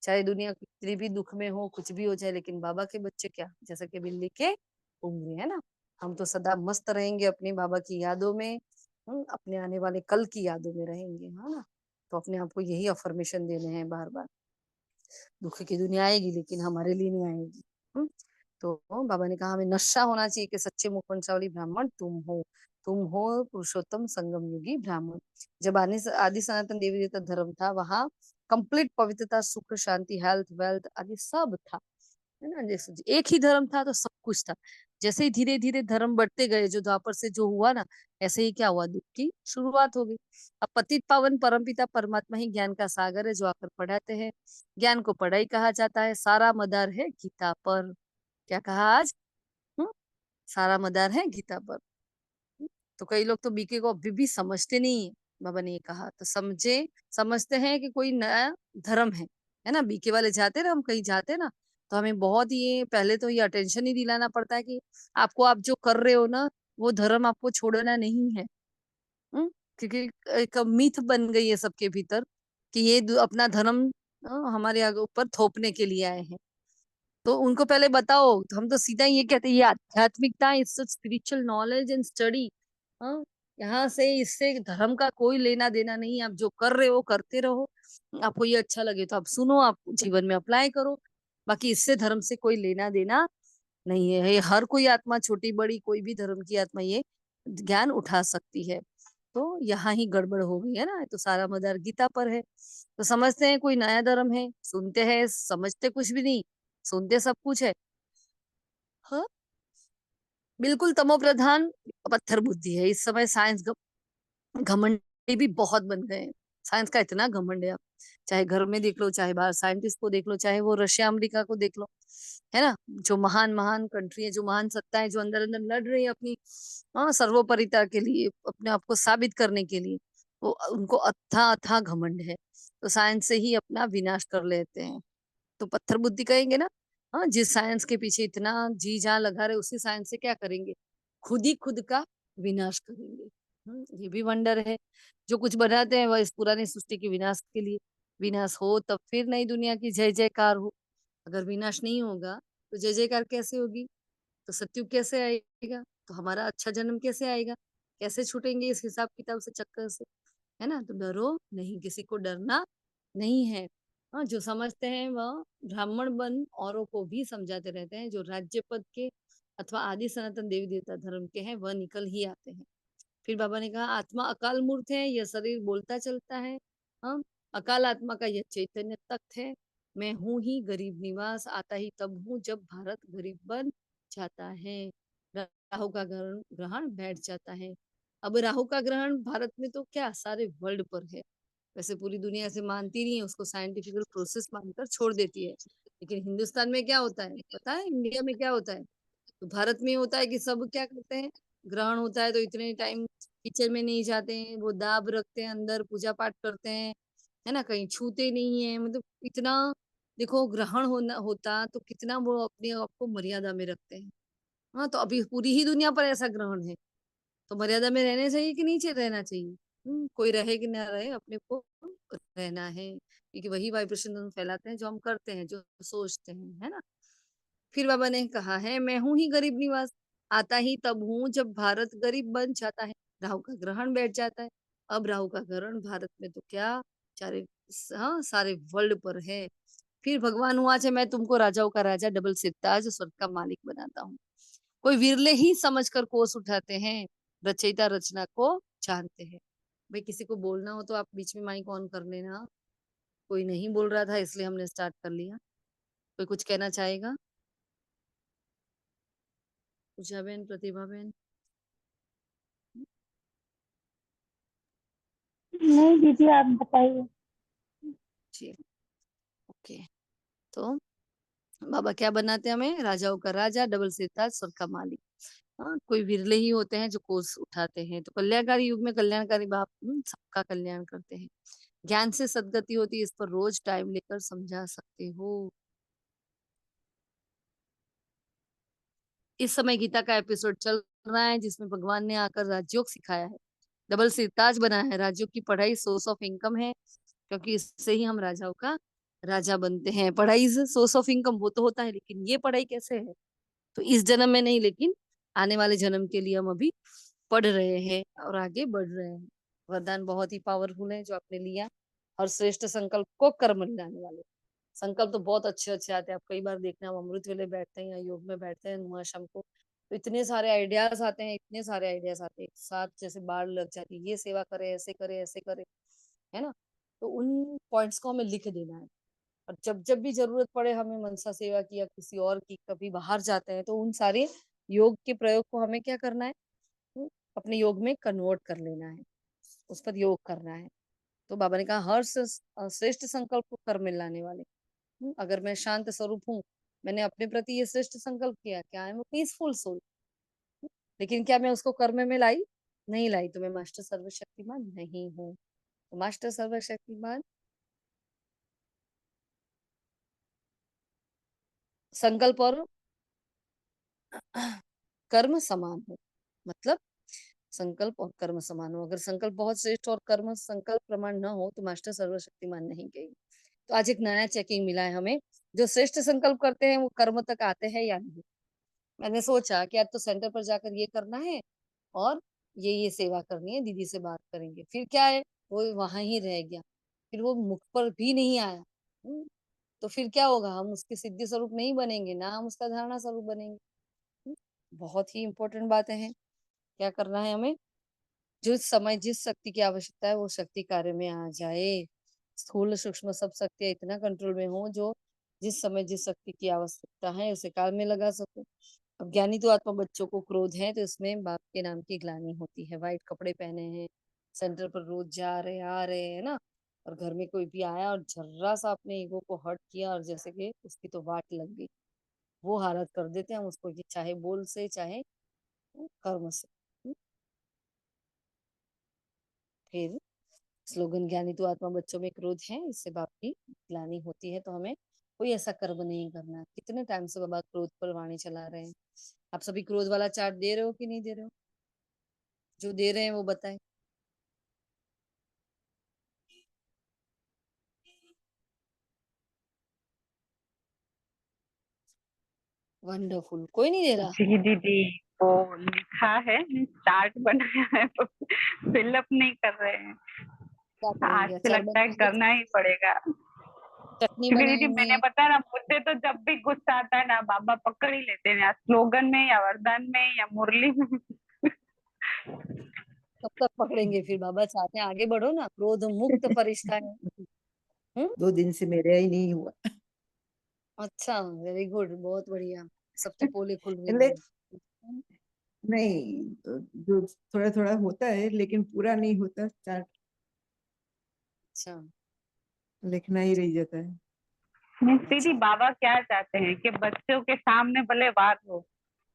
चाहे दुनिया कितनी भी दुख में हो, कुछ भी हो जाए, लेकिन बाबा के बच्चे क्या, जैसे कि बिल्ली के उंगली, है ना। हम तो सदा मस्त रहेंगे अपने बाबा की यादों में, अपने आने वाले कल की यादों में रहेंगे, है ना। तो अपने आप को यही अफर्मेशन देने हैं बार बार। दुख की दुनिया आएगी, लेकिन हमारे लिए नहीं आएगी। तो बाबा ने कहा हमें नशा होना चाहिए कि सच्चे मुखवंशावली ब्राह्मण तुम हो पुरुषोत्तम संगम युगी ब्राह्मण। जब आदि सनातन देवी देवता धर्म था, वहाँ कंप्लीट पवित्रता, सुख, शांति, हेल्थ, वेल्थ आदि सब था, है ना। जैसे एक ही धर्म था तो सब कुछ था। जैसे ही धीरे धीरे धर्म बढ़ते गए, जो द्वापर से जो हुआ ना, ऐसे ही क्या हुआ, दुख की शुरुआत हो गई। अब पतित पावन परमपिता परमात्मा ही ज्ञान का सागर है, जो आकर पढ़ाते हैं। ज्ञान को पढ़ाई कहा जाता है, सारा मदार है गीता पर। क्या कहा आज, हम्म? सारा मदार है गीता पर। तो कई लोग तो बीके को अभी भी समझते नहीं है। बाबा ने ये कहा तो समझते हैं कि कोई नया धर्म है ना। बीके वाले जाते हैं ना, हम कहीं जाते हैं ना, तो हमें बहुत ये पहले तो ये अटेंशन ही दिलाना पड़ता है कि आपको, आप जो कर रहे हो ना, वो धर्म आपको छोड़ना नहीं है। हम्म? क्योंकि एक मिथ बन गई है सबके भीतर कि ये अपना धर्म हमारे आगे ऊपर थोपने के लिए आए हैं। तो उनको पहले बताओ, तो हम तो सीधा ये कहते हैं ये आध्यात्मिकता, it's spiritual knowledge and study. हाँ, यहाँ से इससे धर्म का कोई लेना देना नहीं है। आप जो कर रहे हो करते रहो, आपको ये अच्छा लगे तो आप सुनो, आप जीवन में अप्लाई करो, बाकी इससे धर्म से कोई लेना देना नहीं है। ये हर कोई आत्मा, छोटी बड़ी कोई भी धर्म की आत्मा ये ज्ञान उठा सकती है। तो यहाँ ही गड़बड़ हो गई है ना। तो सारा मदार गीता पर है। तो समझते हैं कोई नया धर्म है, सुनते हैं, समझते कुछ भी नहीं, सुनते सब कुछ है। हाँ, बिल्कुल तमो प्रधान पत्थर बुद्धि है इस समय। साइंस घमंडी भी बहुत बन गए हैं। साइंस का इतना घमंड है, आप चाहे घर में देख लो, चाहे बाहर साइंटिस्ट को देख लो, चाहे वो रशिया अमेरिका को देख लो, है ना। जो महान महान कंट्री है, जो महान सत्ता है, जो अंदर अंदर लड़ रही है अपनी सर्वोपरिता के लिए, अपने आप को साबित करने के लिए, वो उनको अथा अथा घमंड है। तो साइंस से ही अपना विनाश कर लेते हैं। तो पत्थर बुद्धि कहेंगे ना, हाँ, जिस साइंस के पीछे इतना जी जान लगा रहे, उसी साइंस से क्या करेंगे, खुद ही खुद का विनाश करेंगे। ये भी वंडर है। जो कुछ बनाते हैं वह इस पुरानी सृष्टि के विनाश के लिए, विनाश हो तब फिर नई दुनिया की जय जयकार हो। अगर विनाश नहीं होगा तो जय जयकार कैसे होगी, तो सत्युग कैसे आएगा, तो हमारा अच्छा जन्म कैसे आएगा, कैसे छूटेंगे इस हिसाब किताब से, चक्कर से, है ना। तो डरो नहीं, किसी को डरना नहीं है। हाँ, जो समझते हैं वह ब्राह्मण बन औरों को भी समझाते रहते हैं। जो राज्य पद के अथवा आदि सनातन देवी देवता धर्म के हैं वह निकल ही आते हैं। फिर बाबा ने कहा, आत्मा अकाल मूर्त है, यह शरीर बोलता चलता है। हाँ, अकाल आत्मा का यह चैतन्य तख्त है। मैं हूं ही गरीब निवास, आता ही तब हूँ जब भारत गरीब बन जाता है। राहु का ग्रहण ग्रहण बैठ जाता है। अब राहु का ग्रहण भारत में तो क्या सारे वर्ल्ड पर है। वैसे पूरी दुनिया ऐसे मानती नहीं है, उसको साइंटिफिकल प्रोसेस मानकर छोड़ देती है। लेकिन हिंदुस्तान में क्या होता है पता है, इंडिया में क्या होता है, तो भारत में होता है कि सब क्या करते हैं, ग्रहण होता है तो इतने टाइम किचन में नहीं जाते हैं, वो दाब रखते हैं, अंदर पूजा पाठ करते हैं, है ना, कहीं छूते नहीं है। मतलब इतना, देखो ग्रहण होना होता तो कितना वो अपने आप को मर्यादा में रखते हैं। हाँ, तो अभी पूरी ही दुनिया पर ऐसा ग्रहण है, तो मर्यादा में रहने चाहिए कि नीचे रहना चाहिए। कोई रहे कि ना रहे, अपने को रहना है, क्योंकि वही वाइब्रेशन हम फैलाते हैं जो हम करते हैं, जो सोचते हैं, है ना। फिर बाबा ने कहा है, मैं हूं ही गरीब निवास, आता ही तब हूं जब भारत गरीब बन जाता है। राहु का ग्रहण बैठ जाता है। अब राहु का ग्रहण भारत में तो क्या, सारे, हाँ, सारे वर्ल्ड पर है। फिर भगवान हुआ है, मैं तुमको राजाओं का राजा, डबल सिरताज, स्वर्ग का मालिक बनाता हूँ। कोई विरले ही समझकर कोस उठाते हैं, रचयिता रचना को जानते हैं। भाई किसी को बोलना हो तो आप बीच में माइक ऑन कर लेना। कोई नहीं बोल रहा था इसलिए हमने स्टार्ट कर लिया। कोई कुछ कहना चाहेगा? पूजा बहन, प्रतिभा बहन? नहीं दीदी, आप बताइए। जी, ओके। तो बाबा क्या बनाते हैं हमें, राजाओं का राजा, डबल सिरताज, स्वर्ग का मालिक। हाँ, कोई विरले ही होते हैं जो कोस उठाते हैं। तो कल्याणकारी युग में कल्याणकारी बाप सबका कल्याण करते हैं। ज्ञान से सदगति होती है, इस पर रोज टाइम लेकर समझा सकते हो। इस समय गीता का एपिसोड चल रहा है जिसमें भगवान ने आकर राजयोग सिखाया है, डबल सिरताज बनाया है। राजयोग की पढ़ाई सोर्स ऑफ इनकम है, क्योंकि इससे ही हम राजाओं का राजा बनते हैं। पढ़ाई सोर्स ऑफ इनकम वो तो होता है, लेकिन ये पढ़ाई कैसे है, तो इस जन्म में नहीं, लेकिन आने वाले जन्म के लिए हम अभी पढ़ रहे हैं और आगे बढ़ रहे हैं। वरदान बहुत ही पावरफुल है जो आपने लिया, और श्रेष्ठ संकल्प को कर्म में लाने वाले। संकल्प तो बहुत अच्छे अच्छे आते हैं। आप कई बार देखना, हम अमृत वेले बैठते हैं या योग में बैठते हैं नुआ शाम को, तो इतने सारे आइडियाज आते हैं, इतने सारे आइडियाज आते हैं एक साथ, जैसे बाढ़ लग जाती है, ये सेवा करे, ऐसे करे, ऐसे करे, है ना। तो उन पॉइंट्स को हमें लिख देना है, और जब जब भी जरूरत पड़े हमें मनसा सेवा की या किसी और की, कभी बाहर जाते हैं तो उन सारे योग के प्रयोग को हमें क्या करना है, अपने योग में कन्वर्ट कर लेना है, उस पर योग करना है। तो बाबा ने कहा, हर श्रेष्ठ संकल्प को कर्म में लाने वाले। अगर मैं शांत स्वरूप हूँ, मैंने अपने प्रति ये श्रेष्ठ संकल्प किया, क्या है वो पीसफुल सोल, लेकिन क्या मैं उसको कर्म में लाई, नहीं लाई, तो मैं मास्टर सर्वशक्तिमान नहीं हूँ। तो मास्टर सर्वशक्तिमान संकल्प और कर्म समान हो, मतलब संकल्प और कर्म समान हो। अगर संकल्प बहुत श्रेष्ठ और कर्म संकल्प प्रमाण न हो तो मास्टर सर्वशक्तिमान नहीं कहेगी। तो आज एक नया चेकिंग मिला है हमें, जो श्रेष्ठ संकल्प करते हैं वो कर्म तक आते हैं या नहीं। मैंने सोचा कि आज तो सेंटर पर जाकर ये करना है, और ये सेवा करनी है, दीदी से बात करेंगे, फिर क्या है, वो वहां ही रह गया, फिर वो मुख पर भी नहीं आया। तो फिर क्या होगा, हम उसके सिद्धि स्वरूप नहीं बनेंगे ना, हम उसका धारणा स्वरूप बनेंगे। बहुत ही इंपॉर्टेंट बातें हैं। क्या करना है हमें, जो समय जिस शक्ति की आवश्यकता है वो शक्ति कार्य में आ जाए। स्थूल सूक्ष्म सब शक्तियां इतना कंट्रोल में हो, जो जिस समय जिस शक्ति की आवश्यकता है उसे काम में लगा सको। अब ज्ञानी तो आत्मा बच्चों को क्रोध है, तो इसमें बाप के नाम की ग्लानि होती है। वाइट कपड़े पहने हैं, सेंटर पर रोज जा रहे आ रहे हैं ना, और घर में कोई भी आया और जर्रा सा अपने ईगो को हर्ट किया, और जैसे कि उसकी तो वाट लग गई, वो हालत कर देते हैं हम उसको, कि चाहे बोल से चाहे कर्म से। फिर स्लोगन, ज्ञानी तो आत्मा बच्चों में क्रोध है, इससे बाप की ग्लानि होती है। तो हमें कोई ऐसा कर्म नहीं करना। कितने टाइम से बाबा क्रोध पर वाणी चला रहे हैं। आप सभी क्रोध वाला चार्ट दे रहे हो कि नहीं दे रहे हो? जो दे रहे हैं वो बताएं। वंडरफुल, कोई नहीं दे रहा? जी दीदी, वो लिखा है, चार्ट बनाया है तो फिलअप नहीं कर रहे हैं। क्या आज करेंगे? से अचार लगता है बनाएंगे, करना ही पड़ेगा, चटनी क्योंकि दीदी बनाएंगे? मैंने बताया ना, मुझे तो जब भी गुस्सा आता है ना, बाबा पकड़ ही लेते हैं, या स्लोगन में या वरदान में या मुरली में। कब तक पकड़ेंगे फिर? बाबा चाहते हैं आगे बढ़ो ना, क्रोध मुक्त फरिश्ता है। 2 दिन से मेरा ही नहीं हुआ। अच्छा, वेरी गुड, बहुत बढ़िया। सब तो पोले खुल रही ले, है। नहीं, जो थोड़ा थोड़ा होता है लेकिन पूरा नहीं होता, चार्ट अच्छा, लिखना ही रह जाता है। दीदी अच्छा। बाबा क्या चाहते हैं कि बच्चों के सामने भले बात हो,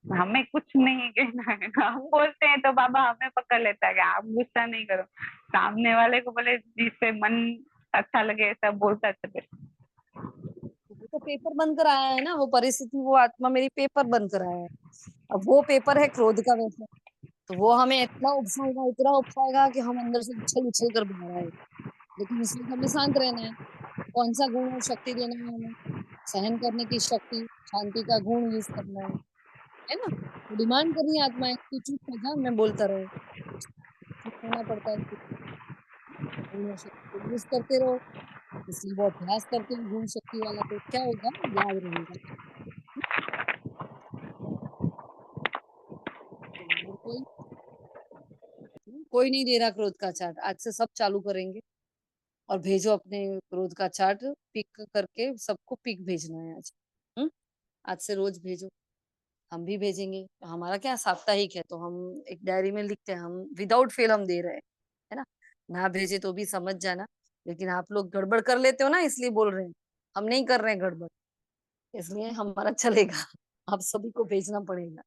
हमें कुछ नहीं कहना है। हम बोलते हैं तो बाबा हमें पकड़ लेता है कि आप गुस्सा नहीं करो, सामने वाले को भले जिससे मन अच्छा लगे ऐसा बोलता चले। वो तो पेपर बनकर आया है ना, वो परिस्थिति, वो आत्मा मेरी पेपर बनकर आया है। अब वो पेपर है क्रोध का, वैसे तो वो हमें इतना उपसाएगा कि हम अंदर से उछल उछल कर बाहर आए। लेकिन इसलिए हमें शांत रहना है। कौन सा गुण और शक्ति देना है हमें? सहन करने की शक्ति, शांति का गुण यूज करना है ना? तो डिमांड करनी है आत्मा है, तू चुप हो जा, मैं बोलता रहूं। चुप होना पड़ता है, गुण और शक्ति को यूज करते रहो। इसलिए वो अभ्यास करते हैं गुण शक्ति वाला, तो क्या होगा, याद रहेगा। तो और कोई नहीं दे रहा क्रोध का चार्ट। आज से सब चालू करेंगे और भेजो अपने क्रोध का चार्ट, पिक करके सबको पिक भेजना है आज। आज से रोज भेजो, हम भी भेजेंगे। हमारा क्या साप्ताहिक है, तो हम एक डायरी में लिखते हैं, हम विदाउट फेल हम दे रहे हैं, है ना? ना भेजे तो भी समझ जाना। लेकिन आप लोग गड़बड़ कर लेते हो ना, इसलिए बोल रहे हैं। हम नहीं कर रहे हैं गड़बड़, इसलिए हमारा चलेगा। आप सभी को भेजना पड़ेगा।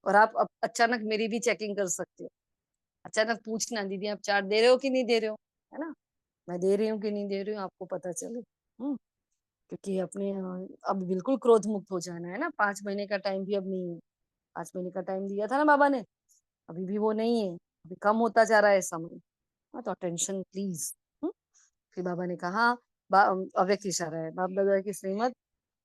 और आप अब अचानक मेरी भी चेकिंग कर सकते हो। अचानक पूछना, दीदी आप चार्ट दे रहे हो कि नहीं दे रहे हो, है ना? मैं दे रही हूँ कि नहीं दे रही हूँ, आपको पता चले। क्योंकि अपने अब बिल्कुल क्रोध मुक्त हो जाना है ना। 5 महीने का टाइम भी अब नहीं है। 5 महीने का टाइम दिया था ना बाबा ने, अभी भी वो नहीं है, अभी कम होता जा रहा है समय। तो अटेंशन प्लीज। फिर बाबा ने कहा, अव्यक्त इशारा है, बाप दादा की श्रीमत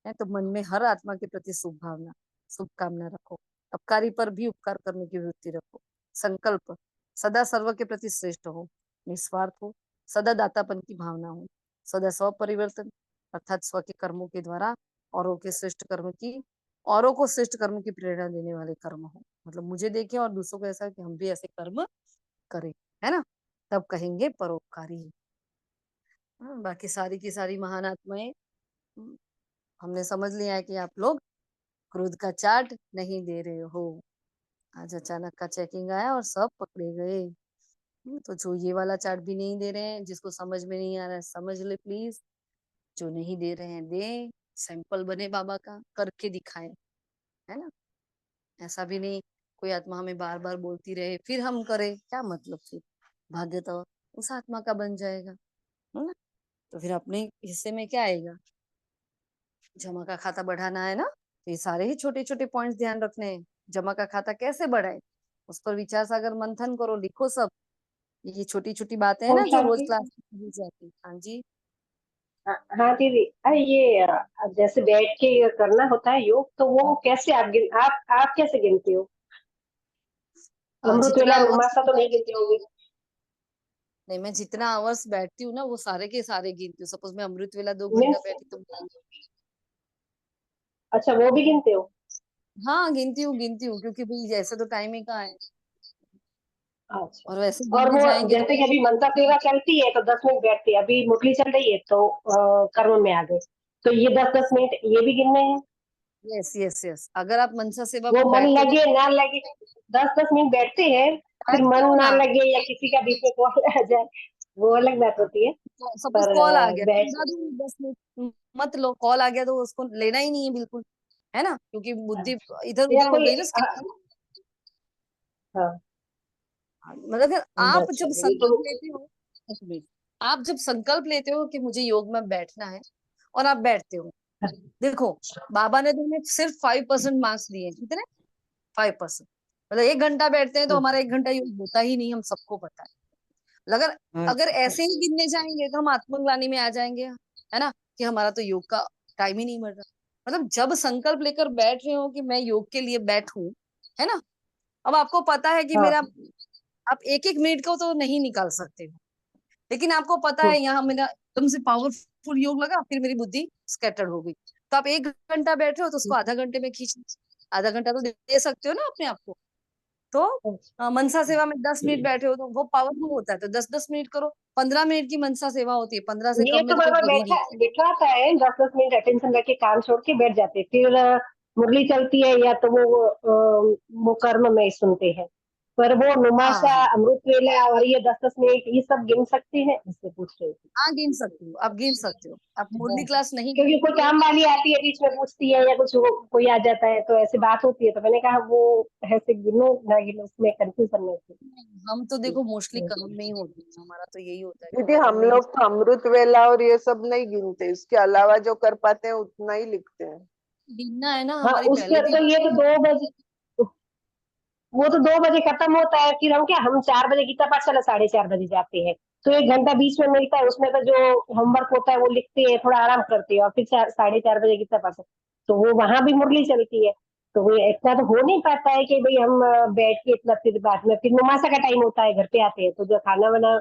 है, तो मन में हर आत्मा के प्रति शुभ भावना, शुभकामना रखो। अपकारी पर भी उपकार करने की वृत्ति रखो। संकल्प, सदा सर्व के प्रति श्रेष्ठ हो, निस्वार्थ हो, सदा दातापन की भावना हो, सदा स्व परिवर्तन अर्थात स्व के कर्मों के द्वारा औरों को श्रेष्ठ कर्म की प्रेरणा देने वाले कर्म हो। मतलब मुझे देखें और दूसरों को ऐसा कि हम भी ऐसे कर्म करें, है ना? तब कहेंगे परोपकारी। बाकी सारी की सारी महान आत्माएं, हमने समझ लिया है कि आप लोग क्रोध का चार्ट नहीं दे रहे हो। आज अचानक का चेकिंग आया और सब पकड़े गए। तो जो ये वाला चार्ट भी नहीं दे रहे हैं, जिसको समझ में नहीं आ रहा है समझ ले प्लीज। जो नहीं दे रहे हैं दे, सैंपल बने बाबा का, करके दिखाए, है ना? ऐसा भी नहीं कोई आत्मा हमें बार बार बोलती रहे फिर हम करें, क्या मतलब? फिर भाग्य तो उस आत्मा का बन जाएगा, है ना? तो फिर अपने हिस्से में क्या आएगा? जमा का खाता बढ़ाना है ना, तो ये सारे ही छोटे छोटे पॉइंट्स ध्यान रखने हैं। जमा का खाता कैसे बढ़ाए, उस पर विचार सागर मंथन करो, लिखो सब। ये छोटी छोटी बातें हैं ओम ना जो रोज शांति। क्लास में दी जाती। हाँ जी। हाँ दीदी, ये जैसे बैठ के ये करना होता है योग, तो वो कैसे आप कैसे गिनते हो? अमृत जितना वेला आवर्स, नुमासा तो नहीं गिनते होगे? नहीं मैं जितना आवर्स बैठती हूँ ना वो सारे के सारे गिनती हूँ। सपोज मैं अमृत वेला 2 घंटा मीन्स, बैठी तो अच्छा वो भी गिनते हो? हाँ गिनती हूँ क्योंकि भाई ऐसे तो टाइम ही कहाँ है। अच्छा। और वैसे और गिनने वो जाएंगे तो जैसे कि अभी मनसा सेवा चलती है तो 10 मिनट बैठते हैं, अभी मुरली चल रही है तो कर्म में आ गए, तो ये 10-10 मिनट ये भी गिनने हैं? यस यस यस, अगर आप मनसा सेवा वो में मन बैठते हो लगे ना लगे, 10-10 मिनट बैठते हैं, फिर बैठते मन हो ना ना, लगे या किसी का बीच में कॉल आ जाए, वो अलग बात होती है। सपोज पर कॉल आ गया तो बैठ, बता दूंगी 10 मिनट मत लो। कॉल आ गया तो उसको लेना ही नहीं है बिल्कुल, है ना? क्योंकि बुद्धि इधर या उधर हो कोई गई ना स्किप। हाँ, मतलब फिर आप अच्छा जब ये तो संकल्प लेते हो, एक मिनट, आप जब संकल्प लेते हो कि मुझे योग में बैठना है, और आप बैठते हो। देखो बाबा ने तो हमें सिर्फ 5% मार्क्स दिए। कितने? 5%। मतलब 1 घंटा बैठते हैं तो हमारा 1 घंटा योग होता ही नहीं, हम सबको पता है। अगर हाँ अगर ऐसे ही गिनने जाएंगे तो हम आत्मग्लानि में आ जाएंगे, है ना, कि हमारा तो योग का टाइम ही नहीं मिल रहा। मतलब जब संकल्प लेकर बैठ रहे हो कि मैं योग के लिए बैठूं, है ना, अब आपको पता है कि हाँ। मेरा, आप 1-1 मिनट को तो नहीं निकाल सकते हो, लेकिन आपको पता है यहाँ मेरा एकदम से पावरफुल योग लगा, फिर मेरी बुद्धि स्कैटर्ड हो गई, तो आप 1 घंटा बैठ रहे हो तो उसको आधा घंटे में खींच, आधा घंटा तो दे सकते हो ना अपने आप को। तो मनसा सेवा में 10 मिनट बैठे हो तो वो पावरफुल होता है, तो 10-10 मिनट करो। 15 मिनट की मनसा सेवा होती है, 15 से ये कम में तो तो कोई बाबा कर ही नहीं। बिठाता है 10-10 मिनट अटेंशन रख के काम छोड़ के बैठ जाते, फिर मुरली चलती है या तो वो कर्म में सुनते हैं, पर वो नुमाशा हाँ अमृत वेला और ये 10-10 मिनट ये सब गिन सकते हैं, इससे पूछ रही थी। हाँ, गिन सकते हो, आप गिन सकते हो। आप मुरली क्लास नहीं क्योंकि कोई करोगे, काम वाली आती है बीच में पूछती है या कुछ कोई आ जाता है तो ऐसी बात होती है, तो मैंने कहा वो ऐसे गिनो ना गिनो उसमें कंफ्यूजन नहीं थी। हम तो देखो मोस्टली कर्म में ही होते हैं, हमारा तो यही होता है कि दीदी कर्म हम में ही लोग तो अमृत वेला और ये सब नहीं गिनते, इसके अलावा जो कर पाते हैं उतना ही लिखते हैं। गिनना है ना, हाँ हमारी उसके पहले भी। तो ये तो 2 बजे, वो तो 2 बजे खत्म होता है, फिर हम 4 बजे गीता पाठशाला 4:30 बजे जाते हैं, तो 1 घंटा बीच में मिलता है, उसमें तो जो होमवर्क होता है वो लिखते हैं, थोड़ा आराम करते हैं और फिर 4:30 बजे गीता पाठशाला, तो वो वहां भी मुरली चलती है, तो वो इतना तो हो नहीं पाता है कि भाई हम बैठ के इतना, फिर बाद में फिर नुमासा का टाइम होता है, घर पे आते हैं तो जो खाना वाना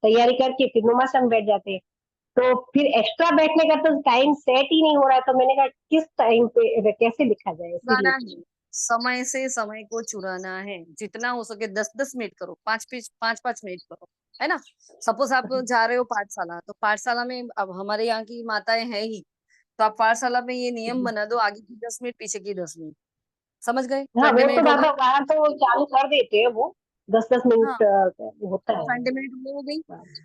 तैयारी करके फिर नुमासा में बैठ जाते हैं, तो फिर एक्स्ट्रा बैठने का तो टाइम सेट ही नहीं हो रहा है, तो मैंने कहा किस टाइम पे कैसे लिखा जाए, चुराना इसीलिए है, समय से समय को चुराना है, जितना हो सके 10-10 मिनट करो, 5-5 मिनट करो, है ना। सपोज आप जा रहे हो पाठशाला, तो पाठशाला में अब हमारे यहाँ की माताएं हैं ही, तो आप पाठशाला में ये नियम बना दो, आगे की 10 मिनट, पीछे की 10 मिनट, समझ गए, हाँ वो 20 तो मिनट हो बाबा गई। वहां तो चालू कर देते हैं, वो 10-10 हाँ, मिनट होता है। 20 मिनट वो हो गई।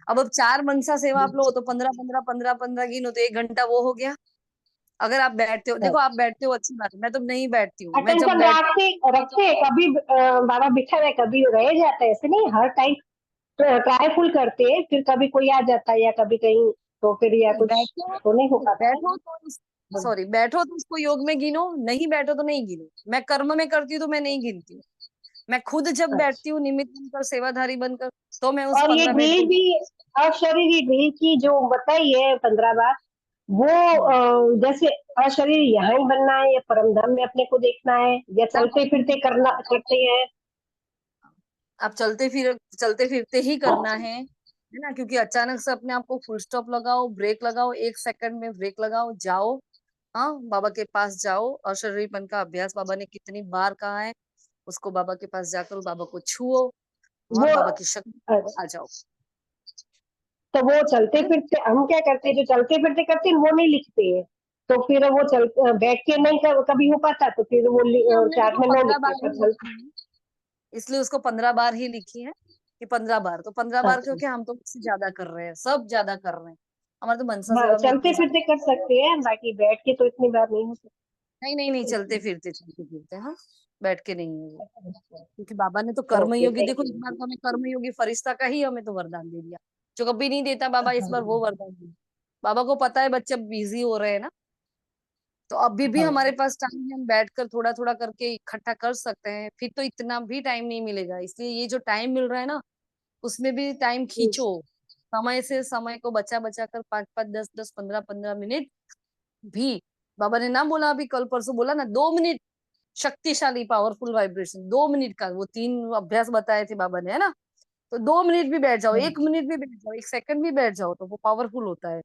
अब 4 मनसा सेवा आप लो तो 15-15 गिनो तो 1 घंटा वो हो गया। अगर आप बैठते हो, देखो आप बैठते हो अच्छी बात है, मैं तो नहीं बैठती हूँ, मैं जब अटेंशन बैठ, रखते रखते हैं, कभी बाबा बिठा रहे कभी रह जाता है, ऐसे नहीं हर टाइम ट्राई फुल करते हैं, फिर कभी कोई आ जाता है या कभी कहीं, तो फिर या कुछ बैठो तो नहीं हो पाता है। बैठो तो सॉरी, बैठो तो उसको योग में गिनो, नहीं बैठो तो नहीं गिनो। मैं कर्म में करती हूँ तो मैं नहीं गिनती हूँ, मैं खुद जब बैठती हूँ निमित्त बनकर, सेवाधारी बनकर, तो मैं उस और ये 15 मिनट ड्रिल को। भी अशरीरी ड्रिल की जो बताई है 15 बार, वो जैसे अशरीर यहाँ ही बनना है या परम धाम में अपने को देखना है या चलते फिरते करना करते हैं। आप चलते फिरते ही करना है ना, क्योंकि अचानक से अपने आप को फुल स्टॉप लगाओ, ब्रेक लगाओ, 1 सेकंड में ब्रेक लगाओ, जाओ, हाँ बाबा के पास जाओ। अशरीरपन का अभ्यास बाबा ने कितनी बार कहा है, उसको बाबा के पास जाकर बाबा को छुओ और वो बाबा की शक्ति में आ जाओ। तो वो चलते फिरते हम क्या करते हैं, जो चलते फिरते करते हैं वो नहीं लिखते हैं, तो फिर वो बैठ के नहीं कभी हो पाता, तो फिर वो हमने चार्ट देखो में नो 15 बार लिखते ही पर चल। लिखी है, इसलिए उसको 15 बार ही लिखी है कि 15 बार, तो 15 बार अच्छा क्योंकि हम तो उससे ज्यादा कर रहे हैं, सब ज्यादा कर रहे हैं, हमारे तो मनसा हाँ, सेवा में चलते इतनी फिरते कर सकते हैं, बाकी बैठ के तो इतनी बार नहीं हो नहीं नहीं नहीं, सकती। चलते फिरते, हाँ, बैठ के नहीं है वो। क्योंकि बाबा ने तो कर्म ओके, योगी, थैंक देखो इस बार यू। तो हमें कर्म योगी फरिश्ता का ही हमें तो वरदान दे दिया, जो कभी नहीं देता बाबा, इस बार वो वरदान दिया। बाबा को पता है बच्चे बिजी हो रहे हैं ना, तो अभी भी हाँ हमारे पास टाइम है, हम बैठकर थोड़ा थोड़ा करके इकट्ठा कर सकते हैं, फिर तो इतना भी टाइम नहीं मिलेगा, इसलिए ये जो टाइम मिल रहा है ना, उसमें भी टाइम खींचो, समय से समय को बचा बचा कर, 5-5, 10-10, 15-15 मिनट भी। बाबा ने ना बोला अभी कल परसों बोला ना, 2 मिनट शक्तिशाली पावरफुल वाइब्रेशन, 2 मिनट का वो 3 अभ्यास बताए थे बाबा ने, है ना, तो 2 मिनट भी बैठ जाओ, 1 मिनट भी बैठ जाओ, 1 सेकंड भी बैठ जाओ, तो वो पावरफुल होता है।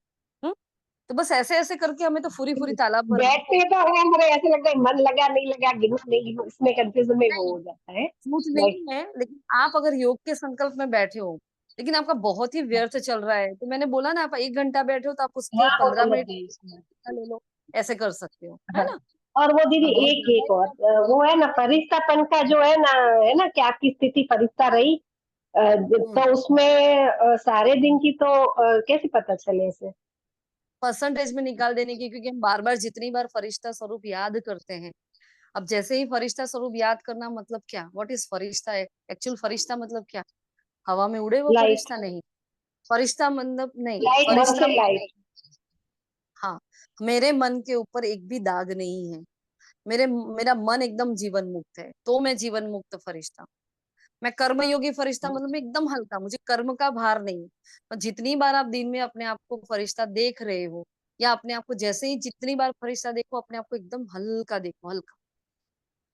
तो बस ऐसे ऐसे करके हमें तो पूरी पूरी तालाब भर दी। बैठते तो है, हमारे ऐसे लगता है मन लगा नहीं लगा, गिनो नहीं गिनो, इसमें कंफ्यूजन में वो नहीं, हो जाता है। झूठ लाइक नहीं है, लेकिन आप अगर योग के संकल्प में बैठे हो, लेकिन आपका बहुत ही व्यर्थ चल रहा है, तो मैंने बोला ना, आप 1 घंटा बैठे हो तो आप उसके हाँ वो 15 मिनट समझ गई। ले लो, ऐसे कर सकते हो, है हाँ, ना। और वो दीदी अब बहुत एक ज्यादा एक और ही आप वो है ना फरिश्तापन का जो है ना कि आपकी स्थिति फरिश्ता रही, तो उसमें सारे दिन की तो कैसे पता चले इसे। परसेंटेज में निकाल देने की, क्योंकि हम बार बार जितनी बार फरिश्ता स्वरूप याद करते हैं, अब जैसे ही फरिश्ता स्वरूप याद करना मतलब क्या, व्हाट इज फरिश्ता, एक्चुअल फरिश्ता मतलब क्या, हवा में उड़े वो लाइट, फरिश्ता नहीं, फरिश्ता मतलब नहीं, लाइट वन फरिश्ता से लाइट। हाँ, मेरे मन के ऊपर एक भी दाग नहीं है। मेरा मन एकदम जीवन मुक्त है, तो मैं जीवन मुक्त फरिश्ता। मैं कर्मयोगी फरिश्ता मतलब मैं एकदम हल्का, मुझे कर्म का भार नहीं। और जितनी बार आप दिन में अपने आप को फरिश्ता देख रहे हो, या अपने आप को जैसे ही जितनी बार फरिश्ता देखो, अपने आप को एकदम हल्का देखो, हल्का।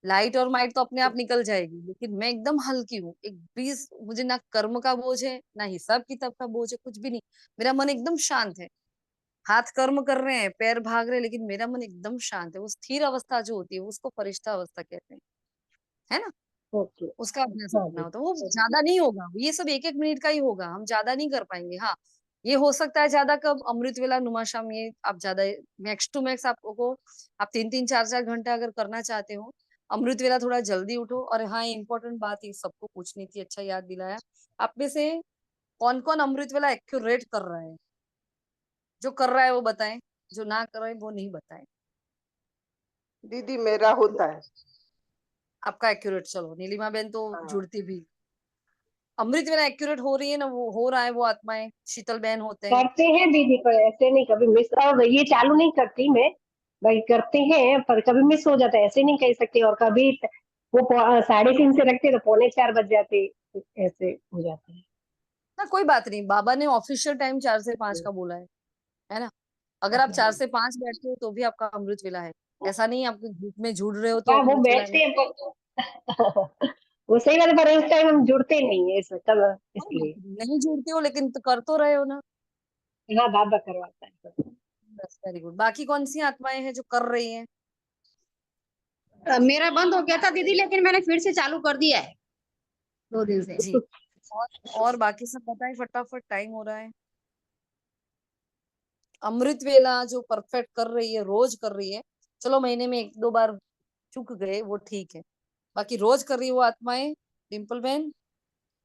लाइट और माइट तो अपने आप निकल जाएगी, लेकिन मैं एकदम हल्की हूँ। एक भी मुझे ना कर्म का बोझ है, ना हिसाब किताब का बोझ है, कुछ भी नहीं। मेरा मन एकदम शांत है। हाथ कर्म कर रहे हैं, पैर भाग रहे हैं, लेकिन मेरा मन एकदम शांत है। वो स्थिर अवस्था जो होती है, उसको फरिश्ता अवस्था कहते हैं, है ना। ओके। उसका अभ्यास हाँ करना जी। होता है। वो ज्यादा नहीं होगा, ये सब एक एक मिनट का ही होगा, हम ज्यादा नहीं कर पाएंगे। हाँ, ये हो सकता है ज्यादा कब, अमृत वेला नुमाशाम, ये आप ज्यादा मैक्स टू मैक्स आपको, आप 3-3 4-4 घंटा अगर करना चाहते हो। अमृत वेला थोड़ा जल्दी उठो। और हाँ, इम्पोर्टेंट बात ये सबको पूछनी थी, अच्छा याद दिलाया। आप में से कौन कौन अमृत वेला एक्यूरेट कर रहा है? जो कर रहा है वो बताएं, जो ना कर रहे हैं वो नहीं बताएं। दीदी मेरा होता है। आपका एक्यूरेट, चलो नीलिमा बेन तो हाँ जुड़ती भी। अमृत वेला एक्यूरेट हो रही है ना, वो हो रहा है, वो आत्माएं शीतल बहन होते हैं। करते हैं दीदी, पर ऐसे नहीं कभी मिस, और ये चालू नहीं करती मैं, भाई करते हैं पर कभी मिस हो जाता है, ऐसे नहीं कह सकते। और कभी वो 3:30 से रखते तो 3:45 बज जाते, ऐसे हो जाता है। ना कोई बात नहीं, बाबा ने ऑफिशियल टाइम 4 से 5 का बोला है ना। अगर आप 4 से 5 बैठते हो तो भी आपका अमृत वेला है। ऐसा नहीं आप ग्रुप में जुड़ रहे हो तो हाँ वो अमृत वेला बैठते नहीं। हैं पर वो सही बात है, पर उस टाइम हम जुड़ते नहीं है इस तब, कोई बात इसलिए। नहीं, नहीं जुड़ते हो लेकिन तो कर तो रहे हो ना। हाँ बाबा करवाता है। बस वेरी गुड। बाकी कौन सी आत्माएं हैं जो कर रही हैं? मेरा बंद हो गया था दीदी, लेकिन मैंने फिर से चालू कर दिया है 2 दिन से। जी। और और बाकी सब बताएं फटाफट, टाइम हो रहा है। अमृत वेला जो परफेक्ट कर रही है, रोज कर रही है। चलो महीने में 1-2 बार चूक गए वो ठीक है, बाकी रोज कर रही है वो आत्माएं। डिम्पल बहन।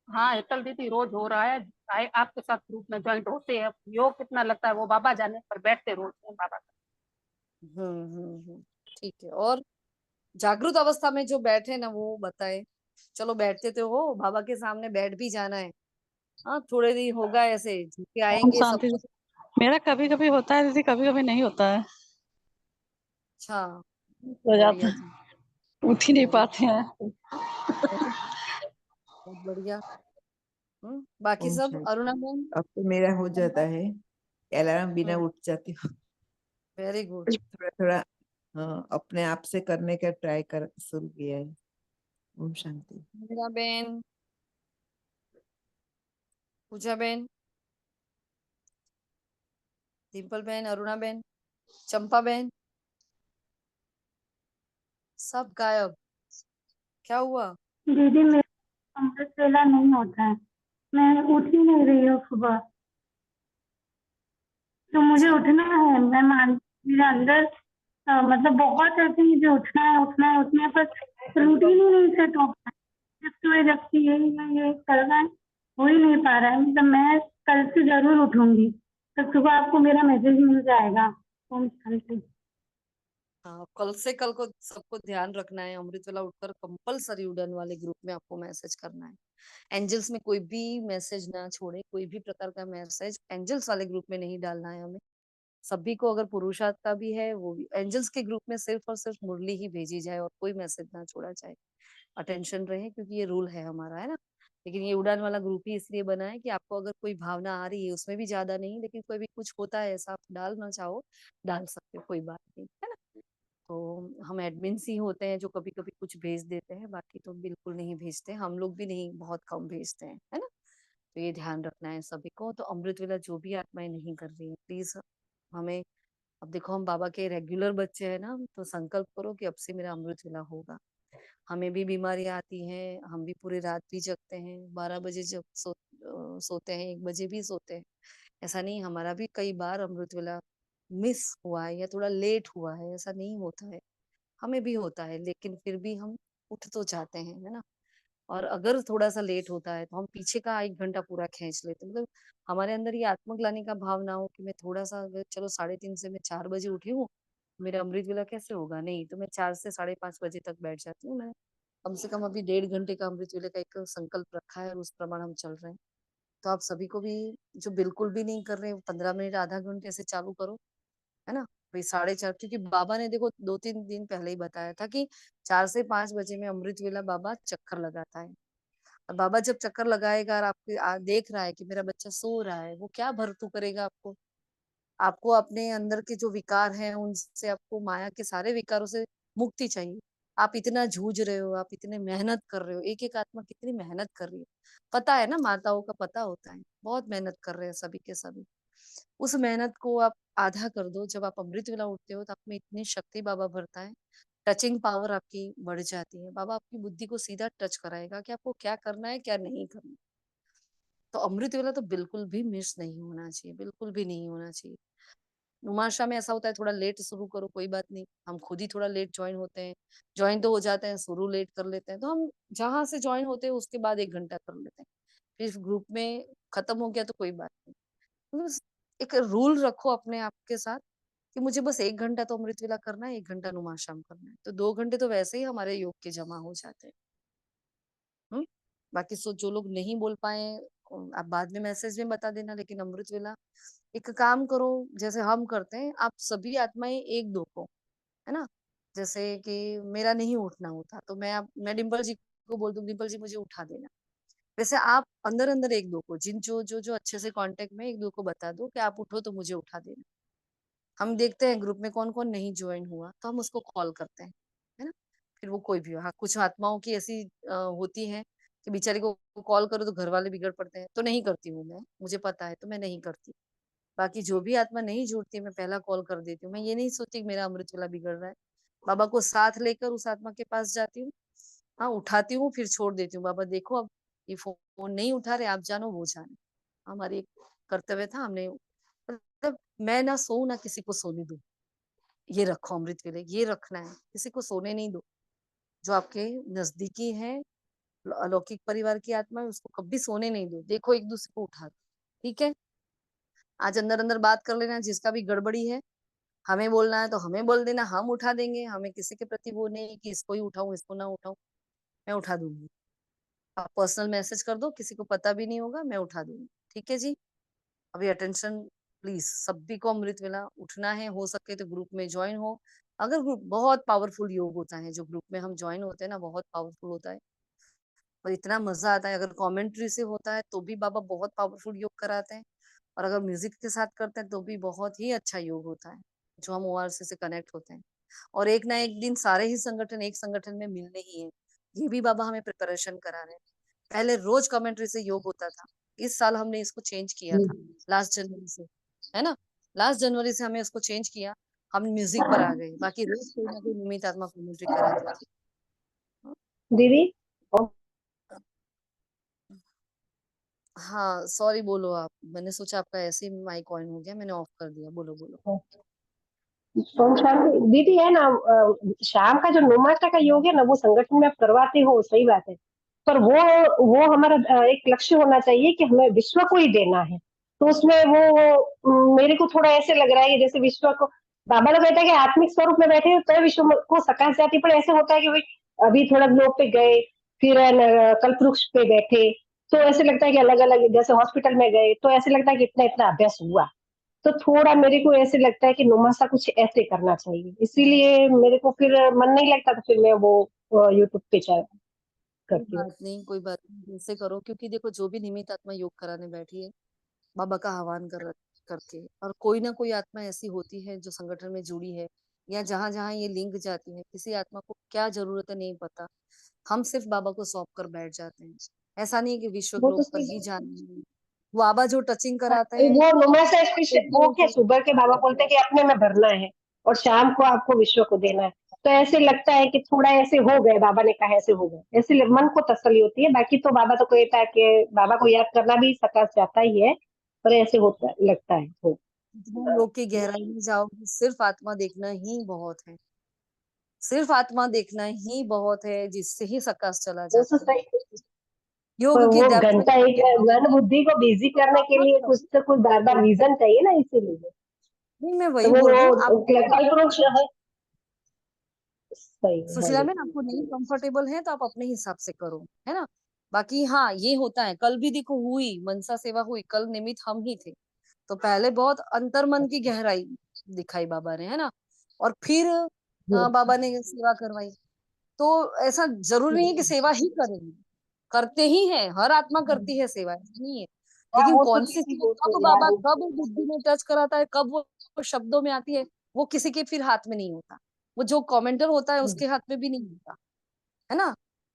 हाँ हेतल दीदी, रोज हो रहा है। आपके साथ ग्रुप में ज्वाइंट होते हैं, योग कितना लगता है वो बाबा जाने, पर बैठते रोज हैं बाबा का। ठीक है। और जागृत अवस्था में जो बैठे ना वो बताए। चलो बैठते तो हो, बाबा के सामने बैठ भी जाना है। हाँ, थोड़े दिन होगा ऐसे झुके ओम आएंगे सब शांति। कुछ। मेरा कभी कभी होता है दीदी, कभी कभी नहीं होता है। अच्छा, हो जाता बढ़िया है, जी। उठ ही नहीं वेरी पाते हैं। वेरी बहुत बढ़िया। बाकी ओम सब शांति। अरुणा मैम। अब तो मेरा हो जाता है, अलार्म बिना उठ जाती हूँ। Very good. थोड़ा थोड़ा हाँ, अपने आप से करने का ट्राई कर शुरू किया है। ओम शांति। मीरा बहन, पूजा बहन, डिम्पल बहन, अरुणा बहन, चंपा बहन, सब गायब। क्या हुआ? दीदी मेरा अमृत वेला नहीं होता है, मैं उठ ही नहीं रही हूँ सुबह। तो मुझे अच्छा। उठना है, मैं मान, मेरे अंदर मतलब बहुत ऐसे मुझे उठना है उठना है उठना है, पर रूटीन ही नहीं सेट हो पा रहा है। सुबह जबकि ये करना है, हो ही नहीं पा रहा है। मतलब मैं कल से जरूर उठूंगी, तो सुबह आपको मेरा मैसेज मिल जाएगा। ओम शांति। हाँ, कल से कल को सबको ध्यान रखना है, अमृत वेला उठकर कंपलसरी उड़न वाले ग्रुप में आपको मैसेज करना है। एंजल्स में कोई भी मैसेज ना छोड़े, कोई भी प्रकार का मैसेज एंजल्स वाले ग्रुप में नहीं डालना है हमें। सभी को, अगर पुरुषार्थ का भी है वो भी एंजल्स के ग्रुप में सिर्फ और सिर्फ मुरली ही भेजी जाए और कोई मैसेज ना छोड़ा जाए। अटेंशन रहे, क्योंकि ये रूल है हमारा, है ना। लेकिन ये उड़ान वाला ग्रुप ही इसलिए बना है कि आपको अगर कोई भावना आ रही है, उसमें भी ज्यादा नहीं, लेकिन कोई भी कुछ होता है ऐसा, आप डालना चाहो डाल सकते हो, कोई बात नहीं, है ना। तो हम एडमिन्स ही होते हैं जो कभी कभी कुछ भेज देते हैं, बाकी तो बिल्कुल नहीं भेजते। हम लोग भी नहीं, बहुत कम भेजते हैं, है ना। तो ये ध्यान रखना है सभी को। तो अमृत वेला जो भी आत्माएं नहीं कर रही है, प्लीज हमें, अब देखो हम बाबा के रेगुलर बच्चे हैं ना, तो संकल्प करो कि अब से मेरा अमृत वेला होगा। हमें भी बीमारियां आती हैं, हम भी पूरी रात भी जगते हैं, 12 बजे जब सोते हैं, 1 बजे भी सोते हैं। ऐसा नहीं, हमारा भी कई बार अमृत वेला मिस हुआ है या थोड़ा लेट हुआ है, ऐसा नहीं होता है। हमें भी होता है, लेकिन फिर भी हम उठ तो जाते हैं, है ना। और अगर थोड़ा सा लेट होता है तो हम पीछे का 1 घंटा पूरा खींच लेते हैं। मतलब हमारे अंदर ये आत्मग्लानि का भाव ना हो कि मैं थोड़ा सा, अगर चलो 3:30 से मैं 4 बजे उठी हूँ, मेरा अमृत वेला कैसे होगा, नहीं तो मैं 4 से 5:30 बजे तक बैठ जाती हूँ। मैं कम से कम अभी 1.5 घंटे का अमृत वेले का एक संकल्प रखा है और उस प्रमाण हम चल रहे हैं। तो आप सभी को भी, जो बिल्कुल भी नहीं कर रहे, 15 मिनट आधा घंटे से चालू करो, है ना। भाई 4:30, क्योंकि बाबा ने देखो 2-3 दिन पहले ही बताया था कि 4 से 5 बजे में अमृत वेला बाबा चक्कर लगाता है। और बाबा जब चक्कर लगाएगा और आपके देख रहा है कि मेरा बच्चा सो रहा है, वो क्या भरतू करेगा आपको। आपको अपने अंदर के जो विकार हैं उनसे, आपको माया के सारे विकारों से मुक्ति चाहिए। आप इतना जूझ रहे हो, आप इतने मेहनत कर रहे हो, एक एक आत्मा कितनी मेहनत कर रही है। पता है ना, माताओं का पता होता है, बहुत मेहनत कर रहे हैं सभी के सभी। उस मेहनत को आप आधा कर दो। जब आप अमृत वेला उठते हो तो आप में इतनी शक्ति बाबा भरता है, टचिंग पावर आपकी बढ़ जाती है। बाबा आपकी बुद्धि को सीधा टच कराएगा कि आपको क्या करना है, क्या नहीं करना। तो अमृत वेला तो बिल्कुल भी मिस नहीं होना चाहिए, बिल्कुल भी नहीं होना चाहिए। नुमाशा में ऐसा होता है, थोड़ा लेट शुरू करो कोई बात नहीं, हम खुद ही थोड़ा लेट ज्वाइन होते हैं, ज्वाइन तो हो जाते हैं, शुरू लेट कर लेते हैं, तो हम जहां से ज्वाइन होते हैं उसके बाद 1 घंटा कर लेते हैं। फिर ग्रुप में खत्म हो गया तो कोई बात नहीं। बस एक रूल रखो अपने आप के साथ कि मुझे बस 1 घंटा तो अमृत वेला करना है, 1 घंटा नुमाशाम करना है, तो 2 घंटे तो वैसे ही हमारे योग के जमा हो जाते हैं। बाकी जो लोग नहीं बोल पाए, आप बाद में मैसेज में बता देना। लेकिन अमृत वेला एक काम करो, जैसे हम करते हैं, आप सभी आत्माएं एक दो को, है ना। जैसे कि मेरा नहीं उठना होता तो मैं डिम्पल जी को बोल दूं, डिम्पल जी मुझे उठा देना। वैसे आप अंदर अंदर एक दो को, जिन जो जो जो अच्छे से कांटेक्ट में, एक दो को बता दो कि आप उठो तो मुझे उठा देना। हम देखते हैं ग्रुप में कौन कौन नहीं ज्वाइन हुआ तो हम उसको कॉल करते हैं, है ना। फिर वो कोई भी हो। हाँ, कुछ आत्माओं की ऐसी होती है कि बेचारी को कॉल करो तो घर वाले बिगड़ पड़ते हैं, तो नहीं करती हूँ मैं, मुझे पता है तो मैं नहीं करती। बाकी जो भी आत्मा नहीं जुड़ती मैं पहला कॉल कर देती हूँ। मैं ये नहीं सोचती कि मेरा अमृत वेला बिगड़ रहा है। बाबा को साथ लेकर उस आत्मा के पास जाती हूँ, हाँ उठाती हूँ, फिर छोड़ देती हूँ। बाबा देखो अब ये फोन नहीं उठा रहे, आप जानो वो जाने। हमारी एक कर्तव्य था, हमने मतलब मैं ना सोऊं ना किसी को सोने दूं। ये रखो अमृत वेले, ये रखना है, किसी को सोने नहीं दो। जो आपके नजदीकी है, अलौकिक परिवार की आत्मा है, उसको कभी सोने नहीं दो। देखो एक दूसरे को उठा दो, ठीक है। आज अंदर अंदर बात कर लेना, जिसका भी गड़बड़ी है हमें बोलना है तो हमें बोल देना, हम उठा देंगे। हमें किसी के प्रति वो नहीं कि इसको ही उठाऊं इसको ना उठाऊं, मैं उठा दूंगी। आप पर्सनल मैसेज कर दो, किसी को पता भी नहीं होगा, मैं उठा दूंगी, ठीक है जी। अभी अटेंशन प्लीज, सभी को अमृत वेला उठना है, हो सके तो ग्रुप में ज्वाइन हो। अगर ग्रुप बहुत पावरफुल योग होता है, जो ग्रुप में हम ज्वाइन होते हैं ना, बहुत पावरफुल होता है और इतना मजा आता है। अगर कमेंट्री से होता है तो भी बाबा बहुत पावरफुल योग कराते हैं, और अगर म्यूजिक के साथ करते हैं तो भी बहुत ही अच्छा योग होता है, जो हम ओआरसी से कनेक्ट होते हैं। और एक ना एक दिन सारे ही संगठन एक संगठन में मिलने ही है, ये भी बाबा हमें प्रिपरेशन करा रहे हैं। पहले रोज कमेंट्री से योग होता था, इस साल हमने इसको चेंज किया था, लास्ट जनवरी से, है ना। लास्ट जनवरी से हमें इसको चेंज किया, हम म्यूजिक पर आ गए। बाकी रोज कोई ना कोई निमित आत्मा कमेंट्री कराती थी। दीदी हाँ सॉरी, बोलो आप। मैंने सोचा आपका ऐसे ही माइक ऑन हो गया, मैंने ऑफ कर दिया। बोलो बोलो। ओम शांति। दीदी है ना, शाम का जो नुमाशा का योग है ना, वो संगठन में आप करवाते हो, सही बात है, पर वो हमारा एक लक्ष्य होना चाहिए कि हमें विश्व को ही देना है। तो उसमें मेरे को थोड़ा ऐसे लग रहा है कि जैसे विश्व को बाबा लोग कहते हैं कि आत्मिक स्वरूप में बैठे हैं, तो विश्व को सकाश जाती, पर ऐसे होता है कि भाई अभी थोड़ा ग्लोब पे गए, फिर कल्पवृक्ष पे बैठे, तो ऐसे लगता है कि अलग अलग, जैसे हॉस्पिटल में गए तो ऐसे लगता है कि इतना इतना अभ्यास हुआ। तो थोड़ा मेरे को ऐसे लगता है कि नुमाशा कुछ ऐसे करना चाहिए, इसीलिए मेरे को फिर मन नहीं लगता, तो फिर मैं वो यूट्यूब पे कोई करती हूँ। बात नहीं, कोई बात नहीं, ऐसे करो। क्योंकि देखो जो भी निमित आत्मा योग कराने बैठी है, बाबा का आह्वान करके, और कोई ना कोई आत्मा ऐसी होती है जो संगठन में जुड़ी है, या जहां जहां ये लिंक जाती है, किसी आत्मा को क्या जरूरत है नहीं पता, हम सिर्फ बाबा को सौंप कर बैठ जाते हैं। ऐसा नहीं कि विश्व वो तो ग्लोब पर सही ही बात जाना है। बाबा जो टचिंग है। कराते हैं वो नुमाशा स्पेशल वो क्या, तो सुबह के बाबा बोलते हैं कि अपने में भरना है और शाम को आपको विश्व को देना है। तो ऐसे लगता है कि थोड़ा ऐसे हो गए, बाबा ने कहा ऐसे हो गए, ऐसे मन को तसल्ली होती है। बाकी तो बाबा तो कहता है कि बाबा को याद करना भी सकाश जाता ही है, पर ऐसे होता लगता है हो। जितना योग की गहराई में जाओगे, सिर्फ आत्मा देखना ही बहुत है, सिर्फ आत्मा देखना ही बहुत है, जिससे ही सकाश चला वो तो जाता है। सही, पर योग की वो डेप्थ में घंटा एक मन बुद्धि को बिजी करने के लिए कुछ तो कुछ बार बार विजन चाहिए ना, इसीलिए नहीं, मैं तो वही बोल रही हूँ। आप वो कल्पवृक्ष है। सही है, हाँ सुशीला जी। में आपको नहीं कंफर्टेबल है तो आप अपने हिसाब से करो, है ना। बाकी हाँ, ये होता है, कल भी देखो हुई मनसा सेवा हुई, कल निमित्त हम ही थे। तो पहले बहुत अंतर मन की गहराई, दिखाई बाबा ने, है ना। और फिर बाबा ने सेवा करवाई। तो ऐसा जरूरी नहीं है कि सेवा ही करेंगे, करते ही है, हर आत्मा करती है सेवा, ऐसा नहीं है। हाँ लेकिन वो तो कौन सी दीदी सेवा वो तो कब यार बाबा कब बुद्धि में टच कराता है, कब वो शब्दों में आती है, वो किसी के फिर हाथ में नहीं होता। वो जो कमेंटर होता है उसके हाथ में भी नहीं होता, है ना।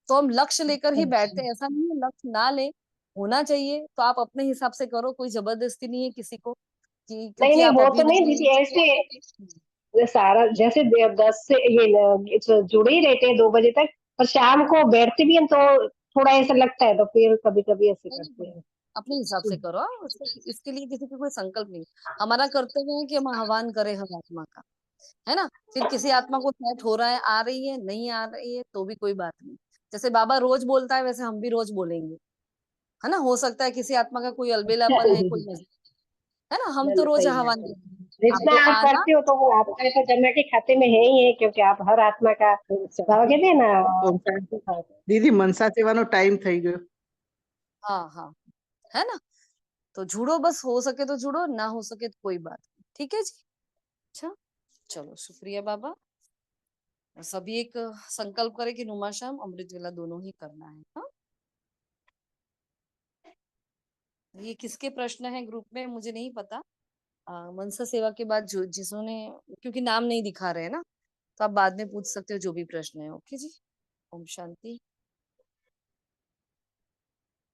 तो हम लक्ष्य लेकर ही बैठते हैं, ऐसा नहीं है लक्ष्य ना ले, होना चाहिए तो आप अपने हिसाब से करो, कोई जबरदस्ती नहीं है किसी को कि नहीं क्योंकि नहीं आप वो अभी तो नहीं दीदी, ऐसे सारा जैसे 10 से जुड़े ही रहते हैं 2 बजे तक, पर शाम को बैठते भी हैं तो थोड़ा ऐसा लगता है, तो फिर कभी कभी ऐसे करते हैं। अपने हिसाब से करो। इसके लिए किसी का कोई संकल्प नहीं। हमारा कर्तव्य है कि हम आह्वान करें हर आत्मा का, है ना। फिर किसी आत्मा को सेट हो रहा है, आ रही है, नहीं आ रही है तो भी कोई बात नहीं। जैसे बाबा रोज बोलता है वैसे हम भी रोज बोलेंगे, है ना। हो सकता है किसी आत्मा का कोई अलबेलापन है, कोई नजर, है ना। हम तो रोज सही आह्वान है। करेंगे, जितना आपको आप आना। करते हो तो वो आपका ऐसा जन्म के खाते में है ही है, क्योंकि आप हर आत्मा का बाबा कहते हैं ओम शांति। ना। दीदी मनसा सेવાનો ટાઈમ થઈ ગયો। हाँ हाँ, है ना। तो जुड़ो, बस हो सके तो जुड़ो, ना हो सके तो कोई बात नहीं, ठीक है जी। अच्छा, चलो शुक्रिया बाबा। सभी एक संकल्प करें कि नुमा शाम अमृत वेला दोनों ही करना है। हाँ, ये किसके प्रश्न है ग्रुप में मुझे नहीं पता। मनसा सेवा के बाद जो जिन्होंने, क्योंकि नाम नहीं दिखा रहे हैं ना, तो आप बाद में पूछ सकते हो जो भी प्रश्न है। ओके जी, ओम शांति।